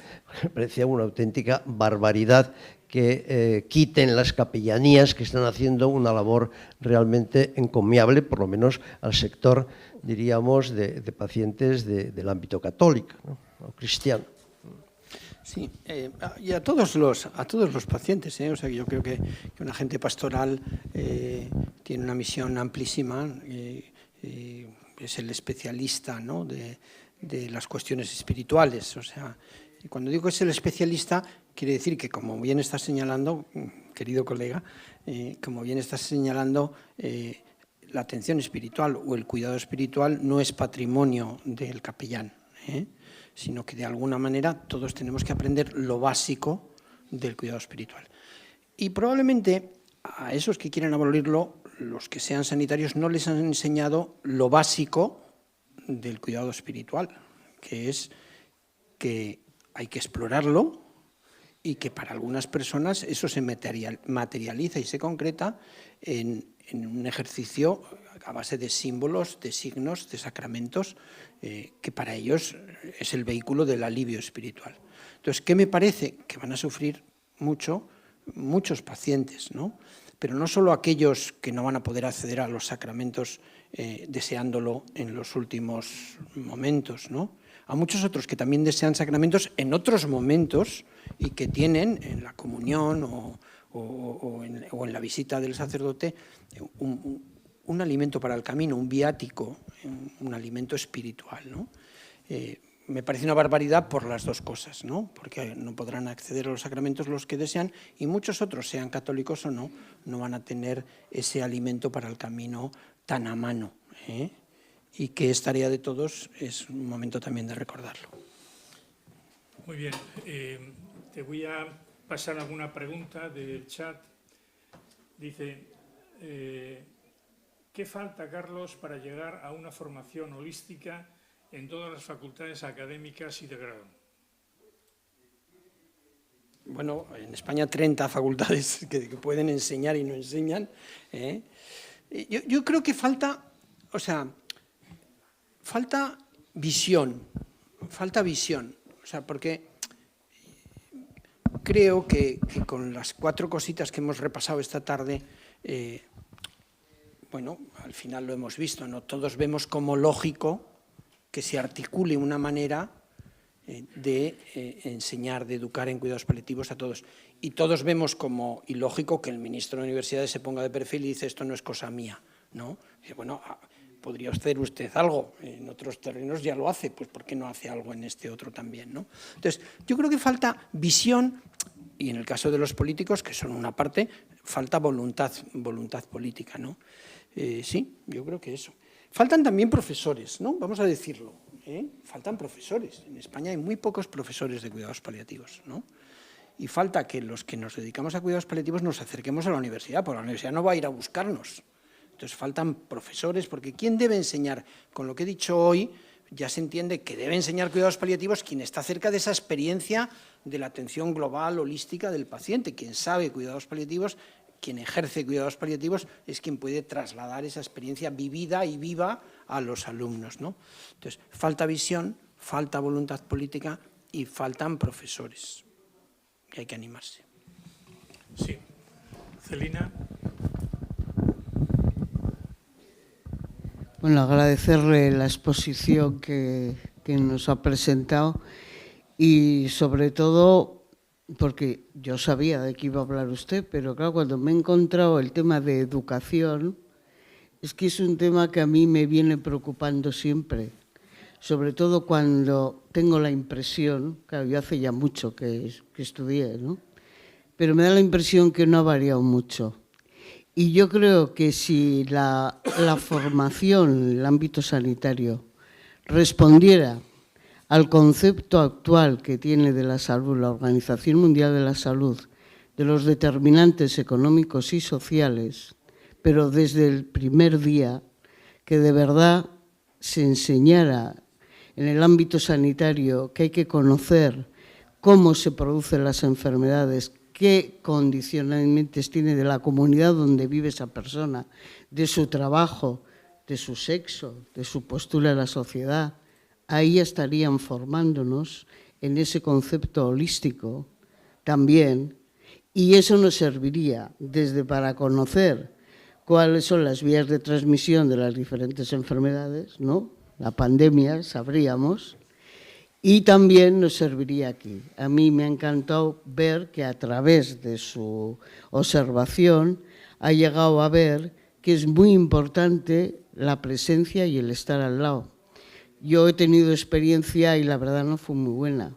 me parecía una auténtica barbaridad que quiten las capellanías que están haciendo una labor realmente encomiable, por lo menos al sector, diríamos, de pacientes del ámbito católico, ¿no? O cristiano. Sí, y a todos los pacientes, o sea, yo creo que un agente pastoral tiene una misión amplísima, es el especialista, ¿no?, de las cuestiones espirituales. O sea, cuando digo que es el especialista, quiere decir que, como bien estás señalando, querido colega, como bien estás señalando, la atención espiritual o el cuidado espiritual no es patrimonio del capellán, sino que de alguna manera todos tenemos que aprender lo básico del cuidado espiritual. Y probablemente a esos que quieren abolirlo, los que sean sanitarios, no les han enseñado lo básico del cuidado espiritual, que es que hay que explorarlo y que para algunas personas eso se materializa y se concreta en un ejercicio a base de símbolos, de signos, de sacramentos, que para ellos es el vehículo del alivio espiritual. Entonces, ¿qué me parece? Que van a sufrir muchos pacientes, ¿no? Pero no solo aquellos que no van a poder acceder a los sacramentos deseándolo en los últimos momentos, ¿no? A muchos otros que también desean sacramentos en otros momentos y que tienen en la comunión o en la visita del sacerdote un alimento para el camino, un viático, un alimento espiritual, ¿no? Me parece una barbaridad por las dos cosas, ¿no? Porque no podrán acceder a los sacramentos los que desean y muchos otros, sean católicos o no, no van a tener ese alimento para el camino tan a mano, y que es tarea de todos, es un momento también de recordarlo. Muy bien, te voy a pasar alguna pregunta del chat. Dice, ¿qué falta, Carlos, para llegar a una formación holística en todas las facultades académicas y de grado? Bueno, en España 30 facultades que pueden enseñar y no enseñan. Yo creo que falta, o sea, falta visión, o sea, porque creo que con las 4 cositas que hemos repasado esta tarde, bueno, al final lo hemos visto, ¿no? Todos vemos como lógico que se articule una manera de enseñar, de educar en cuidados paliativos a todos. Y todos vemos como ilógico que el ministro de Universidades se ponga de perfil y dice esto no es cosa mía, ¿no? Y bueno, podría hacer usted algo, en otros terrenos ya lo hace, pues ¿por qué no hace algo en este otro también, ¿no? Entonces, yo creo que falta visión y en el caso de los políticos, que son una parte, falta voluntad política, ¿no? Sí, yo creo que eso. Faltan también profesores, ¿no? Vamos a decirlo, faltan profesores. En España hay muy pocos profesores de cuidados paliativos, ¿no? Y falta que los que nos dedicamos a cuidados paliativos nos acerquemos a la universidad, porque la universidad no va a ir a buscarnos. Entonces faltan profesores, porque ¿quién debe enseñar? Con lo que he dicho hoy, ya se entiende que debe enseñar cuidados paliativos quien está cerca de esa experiencia de la atención global, holística del paciente. Quien sabe cuidados paliativos, quien ejerce cuidados paliativos, es quien puede trasladar esa experiencia vivida y viva a los alumnos, ¿no? Entonces, falta visión, falta voluntad política y faltan profesores. Y hay que animarse. Sí. Celina. Bueno, agradecerle la exposición que nos ha presentado y sobre todo porque yo sabía de qué iba a hablar usted, pero claro, cuando me he encontrado el tema de educación, es que es un tema que a mí me viene preocupando siempre, sobre todo cuando tengo la impresión, claro, yo hace ya mucho que estudié, ¿no? Pero me da la impresión que no ha variado mucho. Y yo creo que si la formación en el ámbito sanitario respondiera al concepto actual que tiene de la salud la Organización Mundial de la Salud, de los determinantes económicos y sociales, pero desde el primer día, que de verdad se enseñara en el ámbito sanitario que hay que conocer cómo se producen las enfermedades, qué condicionantes tiene de la comunidad donde vive esa persona, de su trabajo, de su sexo, de su postura en la sociedad. Ahí estarían formándonos en ese concepto holístico también, y eso nos serviría desde para conocer cuáles son las vías de transmisión de las diferentes enfermedades, ¿no? La pandemia, sabríamos. Y también nos serviría aquí. A mí me ha encantado ver que a través de su observación ha llegado a ver que es muy importante la presencia y el estar al lado. Yo he tenido experiencia y la verdad no fue muy buena,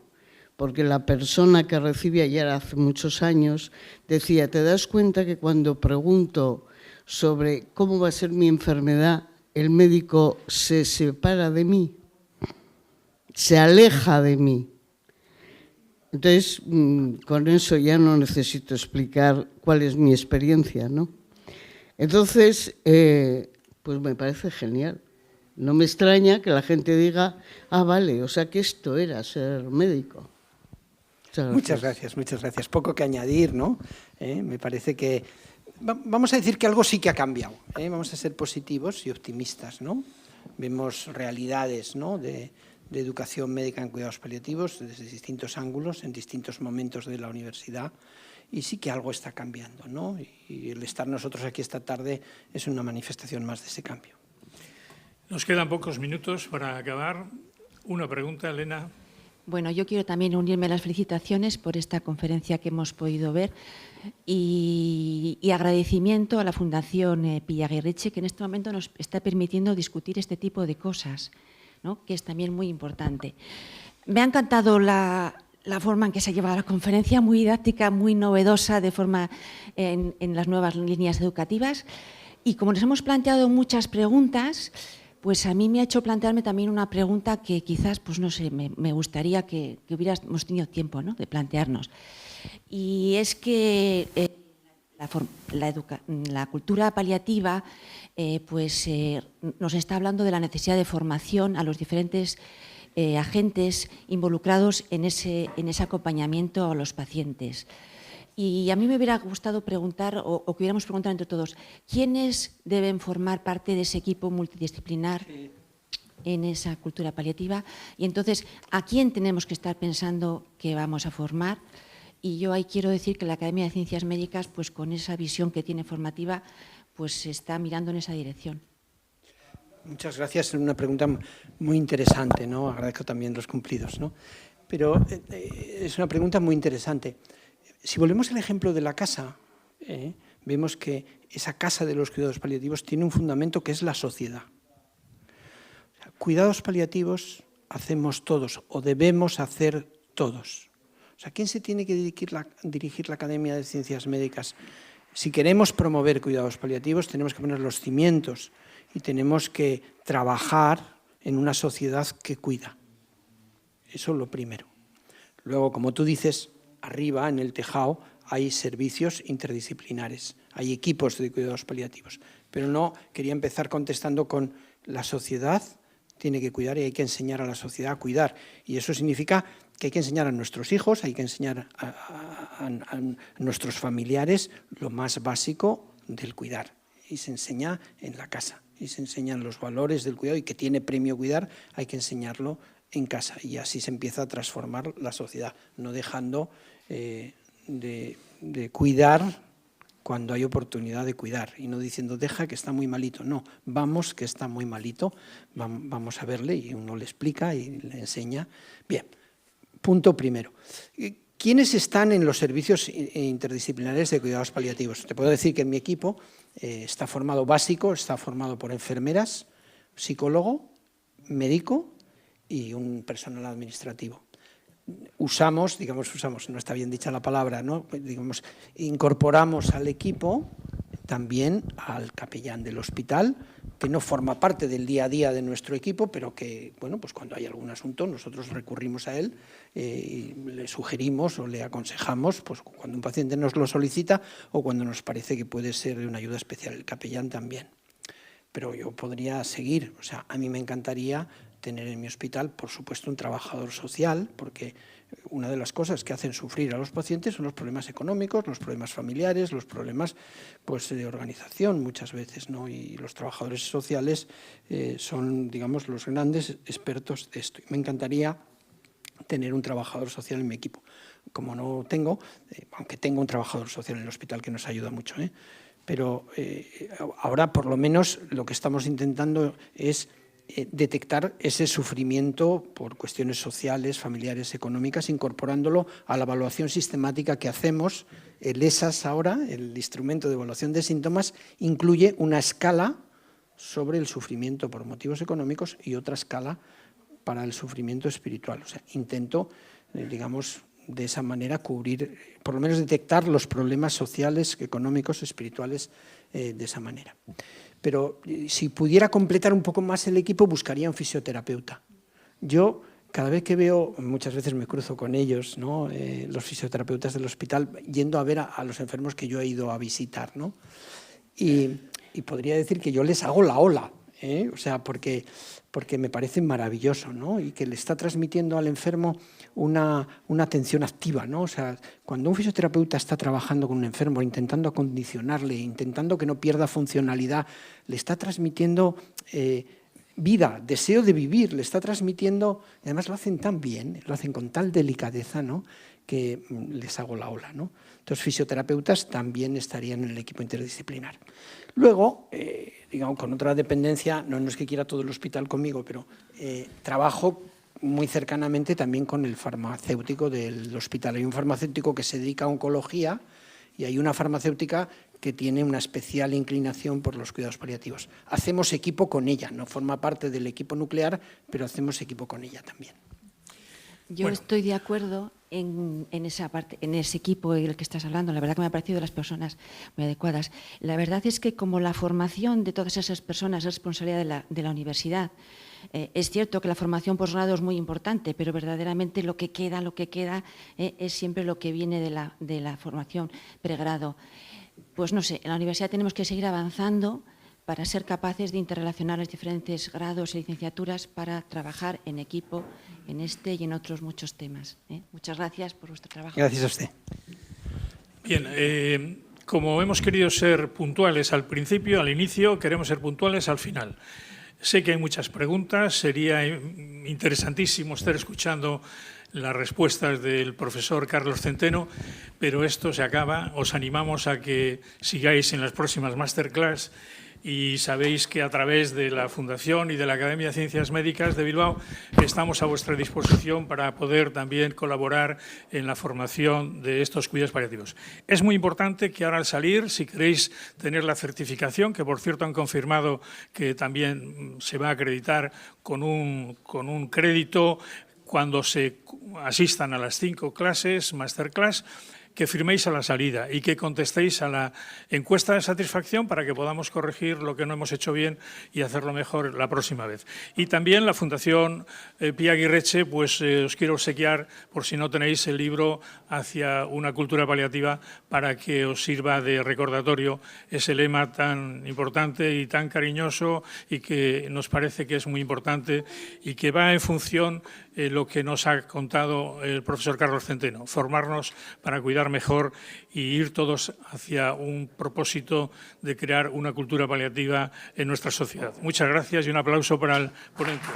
porque la persona que recibía ayer hace muchos años decía, ¿te das cuenta que cuando pregunto sobre cómo va a ser mi enfermedad, el médico se separa de mí? Se aleja de mí. Entonces, con eso ya no necesito explicar cuál es mi experiencia, ¿no? Entonces, pues me parece genial. No me extraña que la gente diga, ah, vale, o sea que esto era ser médico. Muchas gracias, muchas gracias. Poco que añadir, ¿no? Me parece que vamos a decir que algo sí que ha cambiado. Vamos a ser positivos y optimistas, ¿no? Vemos realidades, ¿no? de educación médica en cuidados paliativos desde distintos ángulos, en distintos momentos de la universidad, y sí que algo está cambiando, ¿no? Y el estar nosotros aquí esta tarde es una manifestación más de ese cambio. Nos quedan pocos minutos para acabar. Una pregunta, Elena. Bueno, yo quiero también unirme a las felicitaciones por esta conferencia que hemos podido ver y agradecimiento a la Fundación Pia Guirretxe, que en este momento nos está permitiendo discutir este tipo de cosas, ¿no? Que es también muy importante. Me ha encantado la forma en que se ha llevado la conferencia, muy didáctica, muy novedosa de forma en las nuevas líneas educativas. Y como nos hemos planteado muchas preguntas, pues a mí me ha hecho plantearme también una pregunta que quizás, pues no sé, me gustaría que hubiéramos tenido tiempo, ¿no?, de plantearnos. Y es que la cultura paliativa nos está hablando de la necesidad de formación a los diferentes agentes involucrados en ese acompañamiento a los pacientes. Y a mí me hubiera gustado preguntar, o que hubiéramos preguntado entre todos, ¿quiénes deben formar parte de ese equipo multidisciplinar en esa cultura paliativa? Y entonces, ¿a quién tenemos que estar pensando que vamos a formar? Y yo ahí quiero decir que la Academia de Ciencias Médicas, pues con esa visión que tiene formativa, pues está mirando en esa dirección. Muchas gracias, es una pregunta muy interesante, ¿no? Agradezco también los cumplidos, ¿no? Pero es una pregunta muy interesante. Si volvemos al ejemplo de la casa, vemos que esa casa de los cuidados paliativos tiene un fundamento que es la sociedad. O sea, cuidados paliativos hacemos todos o debemos hacer todos. O sea, ¿quién se tiene que dirigir la Academia de Ciencias Médicas? Si queremos promover cuidados paliativos, tenemos que poner los cimientos y tenemos que trabajar en una sociedad que cuida. Eso es lo primero. Luego, como tú dices, arriba, en el tejado, hay servicios interdisciplinares, hay equipos de cuidados paliativos. Pero no, quería empezar contestando con la sociedad tiene que cuidar y hay que enseñar a la sociedad a cuidar. Y eso significa que hay que enseñar a nuestros hijos, hay que enseñar a nuestros familiares lo más básico del cuidar. Y se enseña en la casa, y se enseñan los valores del cuidado y que tiene premio cuidar, hay que enseñarlo en casa. Y así se empieza a transformar la sociedad, no dejando de cuidar cuando hay oportunidad de cuidar y no diciendo deja que está muy malito, no, vamos que está muy malito, vamos a verle y uno le explica y le enseña. Bien, punto primero. ¿Quiénes están en los servicios interdisciplinares de cuidados paliativos? Te puedo decir que en mi equipo está formado básico, está formado por enfermeras, psicólogo, médico y un personal administrativo. Usamos, no está bien dicha la palabra, ¿no? Digamos, incorporamos al equipo también al capellán del hospital, que no forma parte del día a día de nuestro equipo, pero que, bueno, pues cuando hay algún asunto nosotros recurrimos a él y le sugerimos o le aconsejamos, pues cuando un paciente nos lo solicita o cuando nos parece que puede ser de una ayuda especial. El capellán también. Pero yo podría seguir, o sea, a mí me encantaría tener en mi hospital, por supuesto, un trabajador social, porque una de las cosas que hacen sufrir a los pacientes son los problemas económicos, los problemas familiares, los problemas pues, de organización muchas veces, ¿no? Y los trabajadores sociales son, digamos, los grandes expertos de esto. Y me encantaría tener un trabajador social en mi equipo. Como no tengo, aunque tengo un trabajador social en el hospital que nos ayuda mucho, pero ahora por lo menos lo que estamos intentando es detectar ese sufrimiento por cuestiones sociales, familiares, económicas, incorporándolo a la evaluación sistemática que hacemos. El ESAS ahora, el instrumento de evaluación de síntomas, incluye una escala sobre el sufrimiento por motivos económicos y otra escala para el sufrimiento espiritual. O sea, intento, digamos, de esa manera cubrir, por lo menos detectar los problemas sociales, económicos, espirituales de esa manera. Pero si pudiera completar un poco más el equipo, buscaría un fisioterapeuta. Yo, cada vez que veo, muchas veces me cruzo con ellos, ¿no? Los fisioterapeutas del hospital, yendo a ver a los enfermos que yo he ido a visitar, ¿no? Y podría decir que yo les hago la ola, o sea, porque me parece maravilloso, ¿no? Y que le está transmitiendo al enfermo una atención activa, ¿no? O sea, cuando un fisioterapeuta está trabajando con un enfermo, intentando acondicionarle, intentando que no pierda funcionalidad, le está transmitiendo vida, deseo de vivir, le está transmitiendo, y además lo hacen tan bien, lo hacen con tal delicadeza, ¿no? Que les hago la ola, ¿no? Entonces, fisioterapeutas también estarían en el equipo interdisciplinar. Luego, digamos, con otra dependencia, no es que quiera todo el hospital conmigo, pero trabajo muy cercanamente también con el farmacéutico del hospital. Hay un farmacéutico que se dedica a oncología y hay una farmacéutica que tiene una especial inclinación por los cuidados paliativos. Hacemos equipo con ella, no forma parte del equipo nuclear, pero hacemos equipo con ella también. Yo estoy de acuerdo en esa parte, en ese equipo del que estás hablando. La verdad que me ha parecido de las personas muy adecuadas. La verdad es que como la formación de todas esas personas es responsabilidad de la universidad, es cierto que la formación posgrado es muy importante, pero verdaderamente lo que queda es siempre lo que viene de la formación pregrado. Pues no sé, en la universidad tenemos que seguir avanzando para ser capaces de interrelacionar los diferentes grados y licenciaturas para trabajar en equipo en este y en otros muchos temas. Muchas gracias por vuestro trabajo. Gracias a usted. Bien, como hemos querido ser puntuales al principio, al inicio, queremos ser puntuales al final. Sé que hay muchas preguntas, sería interesantísimo estar escuchando las respuestas del profesor Carlos Centeno, pero esto se acaba. Os animamos a que sigáis en las próximas masterclass y sabéis que a través de la Fundación y de la Academia de Ciencias Médicas de Bilbao estamos a vuestra disposición para poder también colaborar en la formación de estos cuidados paliativos. Es muy importante que ahora al salir, si queréis tener la certificación, que por cierto han confirmado que también se va a acreditar con un crédito cuando se asistan a las 5 clases, masterclass, que firméis a la salida y que contestéis a la encuesta de satisfacción para que podamos corregir lo que no hemos hecho bien y hacerlo mejor la próxima vez. Y también la Fundación Pía Aguirreche, pues os quiero obsequiar, por si no tenéis el libro Hacia una cultura paliativa, para que os sirva de recordatorio ese lema tan importante y tan cariñoso y que nos parece que es muy importante y que va en función de lo que nos ha contado el profesor Carlos Centeno, formarnos para cuidar mejor y ir todos hacia un propósito de crear una cultura paliativa en nuestra sociedad. Muchas gracias y un aplauso para el ponente.